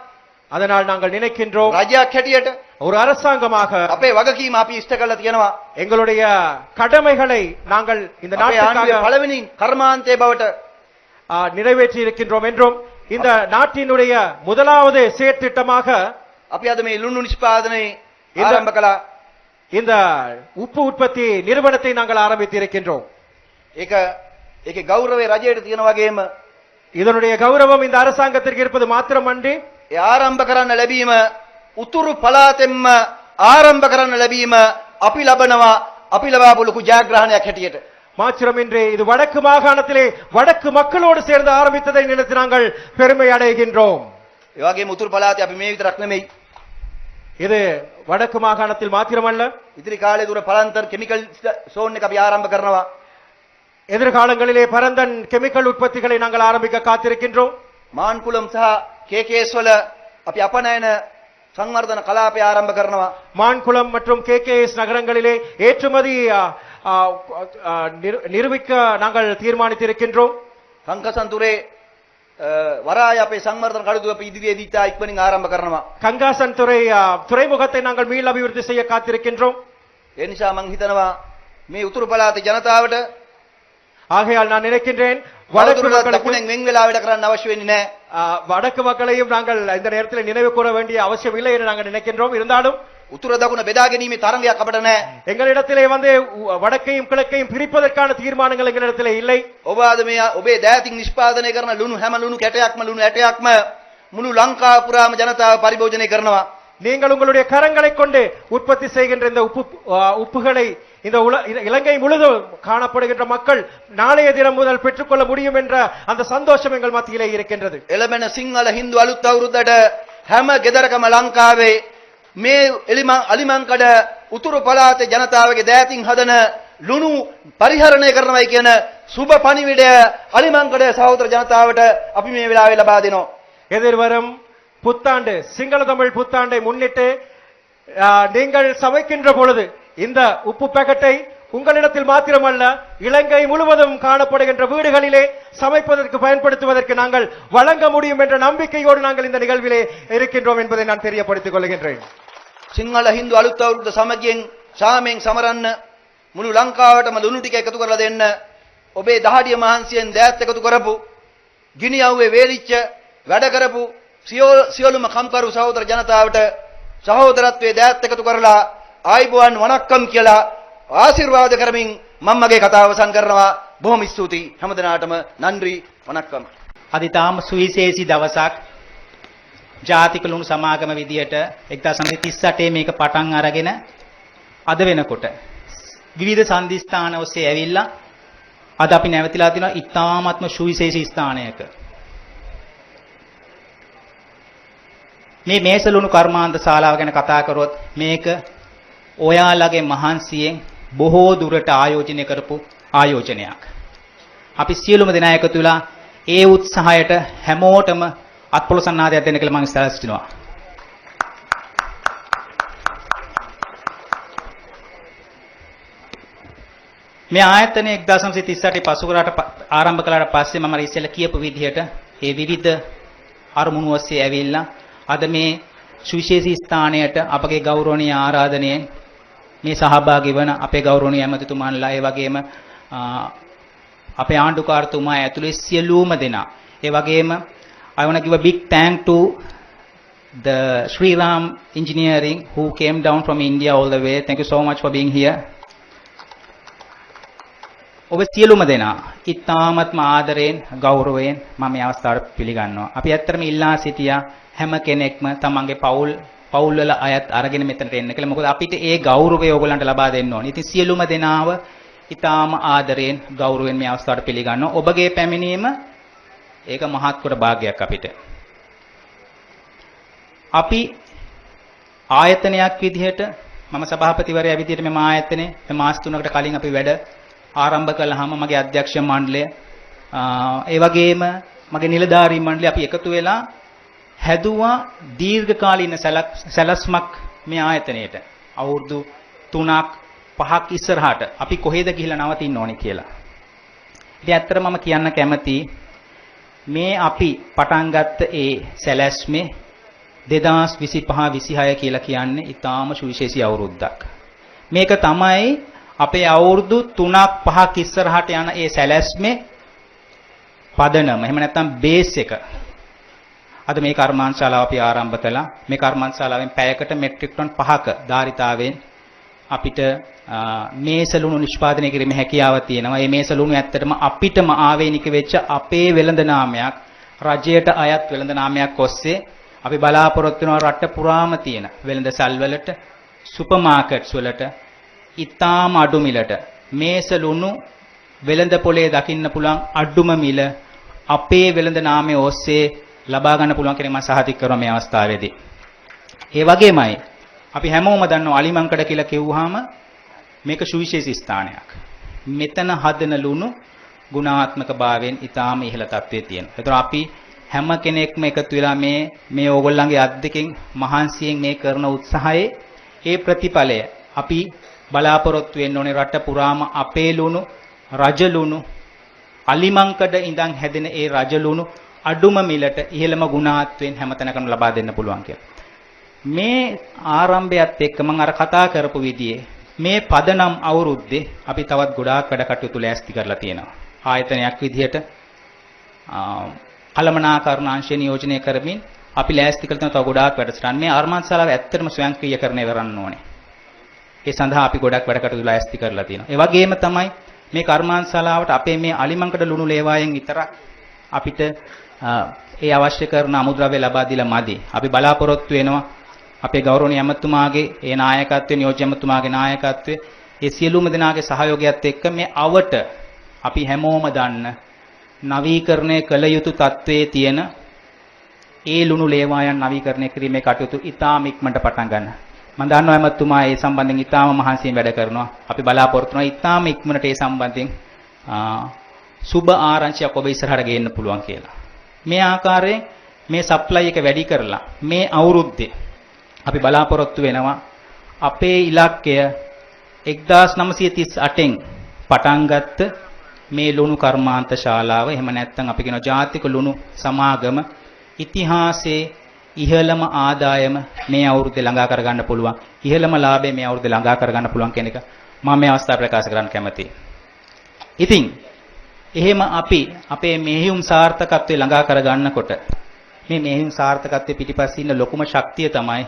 அதனால் நாங்கள் நினைக்கின்றோம் රජයක් හැටියට ஒரு அரசாங்கமாக අපේ වගකීම අපි ඉෂ්ට කරලා තියෙනවා. எங்களுடைய கடமைகளை நாங்கள் இந்த අපේ ආණ්ඩුවේ நாட்டுக்காக පළවෙනි කර්මාන්තයේ බවට நிறைவேற்றி இருக்கின்றோம் என்றும் இந்த நாட்டினுடைய முதலாவது செயற்திட்டமாக අපි අද මේ ලුණු නිෂ්පාදනයේ இந்த- ආරම්භ කළා. இந்த உப்பு உற்பத்தி நிறுவனத்தை நாங்கள் ஆரம்பித்து இருக்கின்றோம். ඒකේ ගෞරවය රජයට තියෙන වගේම இதனுடைய கௌரவம் இந்த அரசாங்கத்திற்கு இருப்பது மாத்திரமன்றி ඒ ආරම්භ කරන්න ලැබීම උතුරු පළාතෙන්ම ආරම්භ කරන්න ලැබීම අපි ලබාපු ලොකු ජයග්‍රහණයක් හැටියට மாத்திரமின்றி இது வடக்கு மாகாணத்திலே வடக்கு மக்களோடு சேர்ந்து ஆரம்பித்ததை நினைத்து நாங்கள் பெருமை அடைகின்றோம். ඒ වගේම උතුරු පළාතේ අපි මේ විතරක් නෙමෙයි இது வடக்கு மாகாணத்தில் மாத்திரமல்ல, ඉදිරි කාලේ දුර පළන්තර කෙමිකල් සෝන් එක අපි ආරම්භ කරනවා. எதிர்காலங்களிலே பரந்தன் கெமிக்கல் உற்பத்திகளை நாங்கள் ஆரம்பிக்க காத்திருக்கின்றோம். මාන්කුලම් සහ KKS වල අපි අපනයන සංවර්ධන කලාපය ආරම්භ කරනවා. மான்குளம் மற்றும் KKS நகரங்களிலே ஏற்றுமதி நிரூபிக்க நாங்கள் தீர்மானித்திருக்கின்றோம். සංකසන්තුරේ වරාය අපේ සංවර්ධන කටයුතු අපි ඉදිරියේදී තා ඉක්මනින් ආරම්භ කරනවා. கங்காசன் துறைமுகத்தை நாங்கள் மீள் அபிவிருத்தி செய்ய காத்திருக்கின்றோம். ඒ නිසා මම හිතනවා මේ උතුරු පළාතේ ජනතාවට ஆகையால் நான் நினைக்கின்றேன் வடக்கு වඩතුරට மக்களுக்கு දකුණෙන් වෙන් වෙලා වැඩ කරන්න අවශ්‍ය වෙන්නේ නැහැ. வடக்கு மக்களையும் நாங்கள் இந்த நேரத்தில் நினைவு கூற வேண்டிய அவசியம் இல்லை என்று நாங்கள் நினைக்கின்றோம். இருந்தாலும் උතුර දකුණ බෙදා ගැනීමේ තරංගයක් අපිට නැහැ. எங்களிடத்திலே வடக்கையும் கிழக்கையும் பிரிப்பதற்கான தீர்மானங்கள் எங்களிடத்திலே இல்லை. ඔබ අද මේ ඔබේ දෑතින් නිෂ්පාදනය කරන ලුණු හැම ලුණු කැටයක්ම ලුණු ඇටයක්ම මුළු ලංකාව පුරාම ජනතාව පරිභෝජනය කරනවා. நீங்கள் உங்களுடைய கரங்களை கொண்டு உற்பத்தி செய்கின்ற இந்த உப்புகளை இந்த இலங்கை முழுதும் காணப்படுகின்ற மக்கள் நாளைய தினம் முதல் பெற்றுக்கொள்ள முடியும் என்ற அந்த சந்தோஷம் எங்கள் மத்தியிலே இருக்கின்றது. එළඹෙන සිංහල හින්දු අලුත් අවුරුද්දට හැම ගෙදරකම ලංකාවේ මේ අලිමංකඩ උතුරු පළාතේ ජනතාවගේ දෑතින් හදන ලුණු පරිහරණය කරනවායි කියන සුබ පණිවිඩය අලිමංකඩ සහෝදර ජනතාවට අපි මේ වෙලාවේ ලබා දෙනවා. எதிர்வரும் புத்தாண்டு சிங்கள தமிழ் புத்தாண்டை முன்னிட்டு நீங்கள் சமைக்கின்ற பொழுது இந்த உப்பு பாக்கெட்டை உங்களிடத்தில் மாத்திரமல்ல இலங்கை முழுவதும் காணப்படுகின்ற வீடுகளிலே சமைப்பதற்கு பயன்படுத்துவதற்கு நாங்கள் வழங்க முடியும் என்ற நம்பிக்கையோடு நாங்கள் இந்த நிகழ்விலே இருக்கின்றோம் என்பதை நான் தெரியப்படுத்திக் கொள்கின்றேன். සිංහල හින්දු අලුත් අවුරුද්ද සමගියෙන් සාමයෙන් සමරන්න මුළු ලංකාවටම ලුණු ටික එකතු කරලා දෙන්න ඔබේ දහඩිය මහන්සියෙන් දෑත් එකතු කරපු ගිනි අවුවේ වේලිච්ච වැඩ කරපු සියලුම කම්කරු සහෝදර ජනතාවට සහෝදරත්වයේ දෑත් එකතු කරලා ආයිබෝවන් වණක්කම් කියලා ආශිර්වාද කරමින් මම මගේ කතාව අවසන් කරනවා. බොහොම ස්තුතියි හැමදෙනාටම නන්රි වණක්කම්. අද තාම සුවිශේෂී දවසක් ජාතික ලුණු සමාගම විදියට 1938 මේක පටන් අරගෙන අද වෙනකොට විවිධ සන්ධිස්ථාන ඔස්සේ ඇවිල්ලා අද අපි නැවතිලා තිනවා ඉතාමත්ම සුවිශේෂී ස්ථානයක. මේ මේස ලුණු කර්මාන්ත ශාලාව ගැන කතා කරොත් මේක ඔයාලගේ මහන්සියෙන් බොහෝ දුරට ආයෝජනය කරපු ආයෝජනයක්. අපි සියලුම දෙනා එකතු වෙලා ඒ උත්සාහයට හැමෝටම අත්පොලසන්නාදයක් දෙන්න කියලා මම ඉස්සරහ සිටිනවා. මේ ආයතනය 1938 පසු කරාට ආරම්භ කළාට පස්සේ මම ඉස්සෙල්ලා කියපු විදිහට ඒ විවිධ අරමුණු ඔස්සේ ඇවිල්ලා අද මේ සුවිශේෂී ස්ථානයට අපගේ ගෞරවනීය ආරාධනයෙන් මේ සහභාගී වන අපේ ගෞරවනීය ඇමතිතුමන්ලා ඒ වගේම අපේ ආණ්ඩුකාරතුමා ඇතුළේ සියලුම දෙනා ඒ වගේම I want to give a big thank to the Sri Ram Engineering who came down from India all the way. Thank you so much for being here. ඔබ සියලුම දෙනා ඉතාමත්ම ආදරයෙන් ගෞරවයෙන් මම මේ අවස්ථාවට පිළිගන්නවා. අපි ඇත්තටම ඉල්ලා සිටියා හැම කෙනෙක්ම තමන්ගේ පවුල් වල අයත් අරගෙන මෙතනට එන්න කියලා. මොකද අපිට ඒ ගෞරවය ඕගොල්ලන්ට ලබා දෙන්න ඕනේ. ඉතින් සියලුම දෙනාව ඉතාම ආදරයෙන් ගෞරවයෙන් මේ අවස්ථාවට පිළිගන්නවා. ඔබගේ පැමිණීම ඒක මහත් කොට භාගයක් අපිට. අපි ආයතනයක් විදිහට මම සභාපතිවරයා විදිහට මේ ආයතනේ මේ මාස 3කට කලින් අපි වැඩ ආරම්භ කළාම මගේ අධ්‍යක්ෂ මණ්ඩලය ඒ වගේම මගේ නිලධාරී මණ්ඩලය අපි එකතු වෙලා හැදුවා දීර්ඝකාලීන සැලැස්මක් මේ ආයතනයේට. අවුරුදු 3ක් 5ක් ඉස්සරහට අපි කොහෙද ගිහිල්ලා නවතින්න ඕනේ කියලා. ඉතින් ඇත්තට මම කියන්න කැමතියි මේ අපි පටන් ගත්ත ඒ සැලැස්මේ 2025-26 කියලා කියන්නේ ඊටාම සුවිශේෂී අවුරුද්දක්. මේක තමයි අපේ අවුරුදු 3ක් 5ක් ඉස්සරහට යන ඒ සැලැස්මේ පදනම. එහෙම නැත්නම් බේස් එක. අද මේ කර්මාන්තශාලාව අපි ආරම්භ කළා. මේ කර්මාන්තශාලාවෙන් පැයකට මෙට්‍රික් ටන් 5ක ධාරිතාවෙන් අපිට මේසලුණු නිෂ්පාදනය කිරීමේ හැකියාව තියෙනවා. මේ මේසලුණු ඇත්තටම අපිටම ආවේනික වෙච්ච අපේ වෙළඳ නාමයක්, රජයට අයත් වෙළඳ නාමයක් ඔස්සේ අපි බලාපොරොත්තු වෙනවා රට පුරාම තියෙන වෙළඳසල් වලට, සුපර් මාකට්ස් වලට ඉතාම අඩු මිලට මේසලුණු වෙළඳ පොලේ දකින්න පුළුවන් අඩුම මිල අපේ වෙළඳ නාමයේ ඔස්සේ ලබා ගන්න පුළුවන් කියන මම සහතික කරනවා මේ අවස්ථාවේදී. ඒ වගේමයි අපි හැමෝම දන්නවා අලිමංකඩ කියලා කිව්වහම මේක සුවිශේෂී ස්ථානයක්. මෙතන හදන ලුණු ගුණාත්මක භාවයෙන් ඊටාම ඉහළ තත්ත්වයේ තියෙනවා. ඒතර අපි හැම කෙනෙක්ම එකතු වෙලා මේ ඕගොල්ලන්ගේ අත් දෙකෙන් මහන්සියෙන් මේ කරන උත්සාහයේ ඒ ප්‍රතිඵලය අපි බලාපොරොත්තු වෙන්න ඕනේ රට පුරාම අපේ ලුණු රජ ලුණු අලිමංකඩ ඉඳන් හැදෙන ඒ රජ ලුණු අඩුම මිලට ඉහළම ගුණාත්වයෙන් හැමතැනකම ලබා දෙන්න පුළුවන් කියලා. මේ ආරම්භයත් එක්ක මම අර කතා කරපු විදිහේ මේ පදනම් අවුරුද්දේ අපි තවත් ගොඩාක් වැඩ කටයුතු ලෑස්ති කරලා තියෙනවා. ආයතනයක් විදිහට කළමනාකරණ අංශය නියෝජනය කරමින් අපි ලෑස්ති කරලා තව ගොඩාක් වැඩසටහන් මේ ආර්මාන්තශාලාව ඇත්තටම ස්වයංක්‍රීයකරණය කරන්න ඕනේ. ඒ සඳහා අපි ගොඩක් වැඩ කටයුතු ලෑස්ති කරලා තියෙනවා. ඒ වගේම තමයි මේ කර්මාන්තශාලාවට අපේ මේ අලිමංකඩ ලුණු ලේවායෙන් විතරක් අපිට ඒ අවශ්‍ය කරන අමුද්‍රව්‍ය ලබා දීලා මදි. අපි බලාපොරොත්තු වෙනවා අපේ ගෞරවනීය ඇමතුමාගේ ඒ නායකත්වයේ නියෝජ්‍ය ඇමතුමාගේ නායකත්වයේ ඒ සියලුම දෙනාගේ සහයෝගයත් එක්ක මේ අවට අපි හැමෝම දන්න නවීකරණය කළ යුතු තත්වයේ තියෙන ඒ ලුණු ලේවායන් නවීකරණය කිරීමේ කටයුතු ඉතාම ඉක්මනට පටන් ගන්න. මම දන්නවා ඇමතුමා ඒ සම්බන්ධයෙන් ඉතාම මහන්සියෙන් වැඩ කරනවා. අපි බලාපොරොත්තු වෙනවා ඉතාම ඉක්මනට ඒ සම්බන්ධයෙන් සුබ ආරංචියක් ඔබ ඉස්සරහට ගේන්න පුළුවන් කියලා. මේ ආකාරයෙන් මේ සප්ලයි එක වැඩි කරලා මේ අවුරුද්දේ අපි බලාපොරොත්තු වෙනවා අපේ ඉලක්කය 1938න් පටන් ගත්ත මේ ලුණු කර්මාන්ත ශාලාව එහෙම නැත්නම් අපි කියන ජාතික ලුණු සමාගම ඉතිහාසයේ ඉහළම ආදායම මේ අවුරුද්දේ ළඟා කරගන්න පුළුවන්. ඉහළම ලාභය මේ අවුරුද්දේ ළඟා කරගන්න පුළුවන් කියන එක මම මේ අවස්ථාවේ ප්‍රකාශ කරන්න කැමතියි. ඉතින් එහෙම අපි අපේ මෙහෙයුම් සාර්ථකත්වයේ ළඟා කරගන්නකොට මේ මෙහෙයුම් සාර්ථකත්වයේ පිටිපස්සේ ඉන්න ලොකුම ශක්තිය තමයි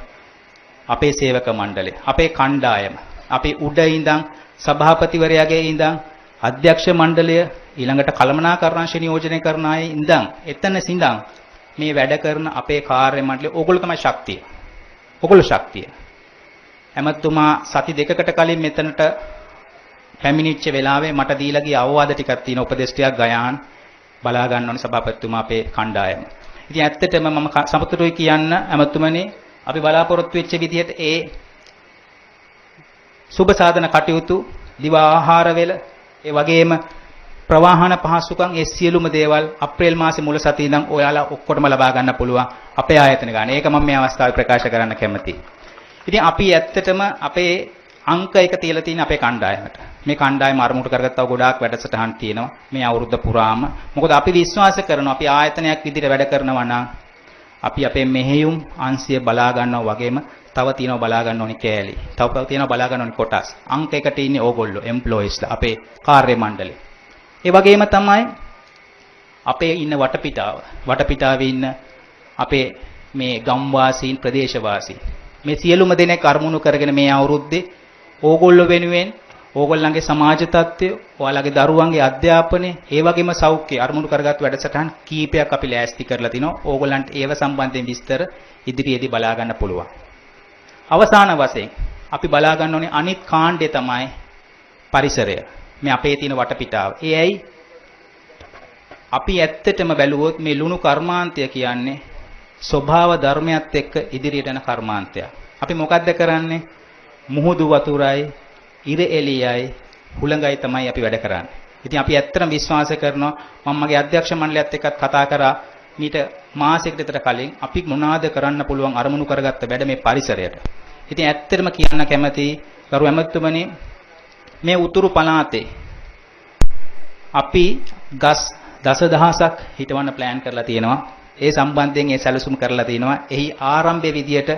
අපේ සේවක මණ්ඩලය, අපේ කණ්ඩායම, අපේ උඩ ඉඳන් සභාපතිවරයාගේ ඉඳන් අධ්‍යක්ෂ මණ්ඩලය ඊළඟට කළමනාකරණ අංශ නියෝජනය කරන අය ඉඳන් එතන සිඳන් මේ වැඩ කරන අපේ කාර්ය මණ්ඩලය ඕගොල්ලෝ තමයි ශක්තිය. ඕගොල්ලෝ ශක්තිය. එමත්තුමා සති දෙකකට කලින් මෙතනට පැමිණිච්ච වෙලාවේ මට දීලා ගිය අවවාද ටිකක් තියෙන උපදේශ ටිකක් ගයාන් බලා ගන්න ඕනේ සභාපතිතුමා අපේ කණ්ඩායම. ඉතින් ඇත්තටම මම සමතුලිතව කියන්න එමත්තුමනේ අපි බලාපොරොත්තු වෙච්ච විදිහට ඒ සුබ සාධන කටයුතු දිවා ආහාර වෙල ඒ වගේම ප්‍රවාහන පහසුකම් ඒ සියලුම දේවල් අප්‍රේල් මාසේ මුල සතියේ ඉඳන් ඔයාලා ඔක්කොටම ලබා ගන්න පුළුවන් අපේ ආයතන ගන්න. ඒක මම මේ අවස්ථාවේ ප්‍රකාශ කරන්න කැමතියි. ඉතින් අපි ඇත්තටම අපේ අංක එක තියලා තියෙන අපේ කණ්ඩායමට. මේ කණ්ඩායම අරමුණු කරගත්තව ගොඩාක් වැඩසටහන් තියෙනවා මේ අවුරුද්ද පුරාම. මොකද අපි විශ්වාස කරනවා අපි ආයතනයක් විදිහට වැඩ කරනවා නම් අපි අපේ මෙහෙයුම් අංශය බලා ගන්නවා වගේම තව තියෙනවා බලා ගන්න ඕනි කෑලි. තව තියෙනවා බලා ගන්න ඕනි කොටස්. අංක එකට ඉන්නේ ඕගොල්ලෝ එම්ප්ලොයිස්ලා අපේ කාර්ය මණ්ඩලය. ඒ වගේම තමයි අපේ ඉන්න වටපිටාවේ ඉන්න අපේ මේ ගම්වාසීන් ප්‍රදේශවාසීන් මේ සියලුම දෙනෙක් අරමුණු කරගෙන මේ අවුරුද්දේ ඕගොල්ලෝ වෙනුවෙන් ඕගොල්ලන්ගේ සමාජ තත්ත්වය, ඔයාලගේ දරුවන්ගේ අධ්‍යාපනය, ඒ වගේම සෞඛ්‍ය අරමුණු කරගත් වැඩසටහන් කීපයක් අපි ලෑස්ති කරලා තිනවා. ඕගොල්ලන්ට ඒව සම්බන්ධයෙන් විස්තර ඉදිරියේදී බලා ගන්න පුළුවන්. අවසාන වශයෙන් අපි බලා ගන්න ඕනේ අනිත් කාණ්ඩය තමයි පරිසරය. මේ අපේ තියෙන වටපිටාව. ඒ ඇයි අපි ඇත්තටම බැලුවොත් මේ ලුණු කර්මාන්තය කියන්නේ ස්වභාව ධර්මයත් එක්ක ඉදිරියට යන කර්මාන්තයක්. අපි මොකද්ද කරන්නේ? මුහුදු වතුරයි, ඉර එළියයි, හුළඟයි තමයි අපි වැඩ කරන්නේ. ඉතින් අපි ඇත්තටම විශ්වාස කරනවා මම මගේ අධ්‍යක්ෂ මණ්ඩලයත් එක්කත් කතා කරා මීට මාසයකට විතර කලින් අපි මොනවාද කරන්න පුළුවන් අරමුණු කරගත්ත වැඩ මේ පරිසරයට. ඉතින් ඇත්තටම කියන්න කැමතියි ගරු ඇමතුමනි මේ උතුරු පළාතේ අපි ගස් දසදහසක් හිටවන්න ප්ලෑන් කරලා තියෙනවා. ඒ සම්බන්ධයෙන් ඒ සැලසුම් කරලා තිනවා. එහි ආරම්භයේ විදියට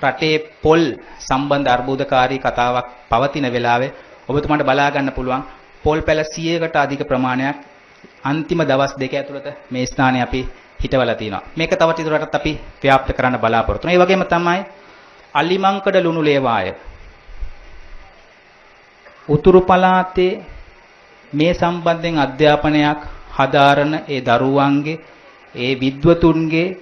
රටේ පොල් සම්බන්ධ අර්බුදකාරී කතාවක් පවතින වෙලාවේ ඔබතුමාට බලා ගන්න පුළුවන් පොල් පැල 100කට අධික ප්‍රමාණයක් අන්තිම දවස් දෙක ඇතුළත මේ ස්ථානයේ අපි හිටවලා තිනවා. මේක තව ටිකටත් අපි ව්‍යාප්ත කරන්න බලාපොරොත්තු වෙනවා. ඒ වගේම තමයි අලිමංකඩ ලුණු ලේවාය උතුරු පළාතේ මේ සම්බන්ධයෙන් අධ්‍යාපනයක් හදාරන ඒ දරුවන්ගේ ඒ විද්වතුන්ගේ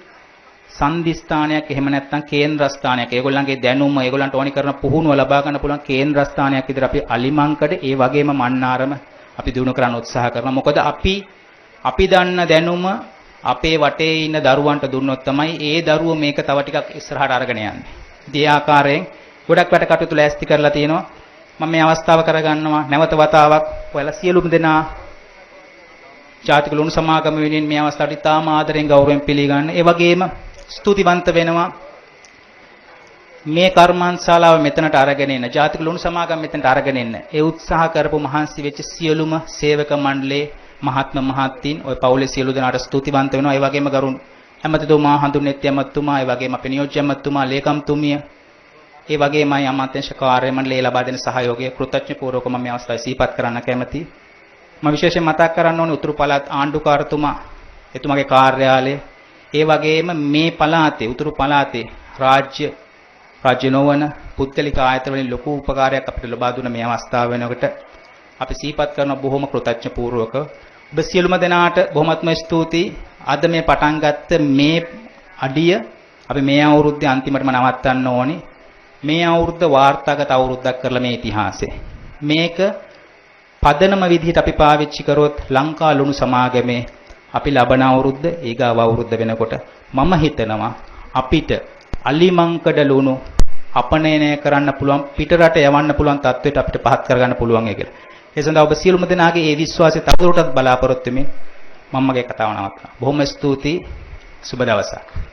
සම්දිස්ථානයක් එහෙම නැත්නම් කේන්ද්‍රස්ථානයක් ඒගොල්ලන්ගේ දැනුම ඒගොල්ලන්ට ඕනි කරන පුහුණුව ලබා ගන්න පුළුවන් කේන්ද්‍රස්ථානයක් විදිහට අපි අලිමංකඩ ඒ වගේම මන්නාරම අපි දිනු කරන්න උත්සාහ කරනවා. මොකද අපි දන්න දැනුම අපේ වටේ ඉන්න දරුවන්ට දුන්නොත් තමයි ඒ දරුවෝ මේක තව ටිකක් ඉස්සරහට අරගෙන යන්නේ. ඉතින් ඒ ආකාරයෙන් ගොඩක් වැඩ කටයුතු ලෑස්ති කරලා තියෙනවා. මම මේ අවස්ථාව කරගන්නවා නැවත වතාවක් ඔයාලා සියලුම දෙනා ජාතික ලුණු සමාගම වෙනුවෙන් මේ අවස්ථාවට ඉතාම ආදරෙන් ගෞරවයෙන් පිළිගන්න. ඒ වගේම ස්තුතිවන්ත වෙනවා මේ කර්මාන්තශාලාව මෙතනට අරගෙන එන්න ජාතික ලුණු සමාගම මෙතනට අරගෙන එන්න ඒ උත්සාහ කරපු මහන්සි වෙච්ච සියලුම සේවක මණ්ඩලයේ මහත්ම මහත්ීන් ඔය පවුලේ සියලු දෙනාට ස්තුතිවන්ත වෙනවා. ඒ වගේම ගරුණ ඇමතිතුමා හඳුන්වන්නේ ඇමතිතුමා ඒ වගේම අපේ නියෝජ්‍ය ඇමතිතුමා ලේකම්තුමිය ඒ වගේමයි අමාත්‍යාංශ කාර්ය මණ්ඩලයේ ලබා දෙන සහයෝගය කෘතඥ පූර්වකව මම මේ අවස්ථාවේ සිහිපත් කරන්න කැමැතියි. මම විශේෂයෙන් මතක් කරන්න ඕනේ උතුරු පළාත් ආණ්ඩුකාරතුමා එතුමාගේ කාර්යාලය ඒ වගේම මේ පළාතේ උතුරු පළාතේ රාජ්‍ය නොවන පුද්ගලික ආයතන වලින් ලොකු උපකාරයක් අපිට ලබා දුන්න මේ අවස්ථාව වෙනකොට අපි සිහිපත් කරන බොහොම කෘතඥ පූර්වක ඔබ සියලුම දෙනාට බොහොමත්ම ස්තුතියි. අද මේ පටන් ගත්ත මේ අඩිය අපි මේ අවුරුද්දේ අන්තිමටම නවත්තන්න ඕනේ. මේ අවුරුද්ද වාර්තාගත අවුරුද්දක් කරලා මේ ඉතිහාසයේ මේක පදනම විදිහට අපි පාවිච්චි කරොත් ලංකා ලුණු සමාගමේ අපි ලබන අවුරුද්ද ඊගාව අවුරුද්ද වෙනකොට මම හිතනවා අපිට අලිමංකඩ ලුණු අපනයනය කරන්න පුළුවන් පිටරට යවන්න පුළුවන් තත්ත්වයට අපිට පහත් කරගන්න පුළුවන් කියලා. ඒ සඳහා ඔබ සියලුම දෙනාගේ ඒ විශ්වාසය තවදුරටත් බලාපොරොත්තු වෙමින් මම මගේ කතාව නවත්වනවා. බොහොම ස්තුතියි. සුබ දවසක්.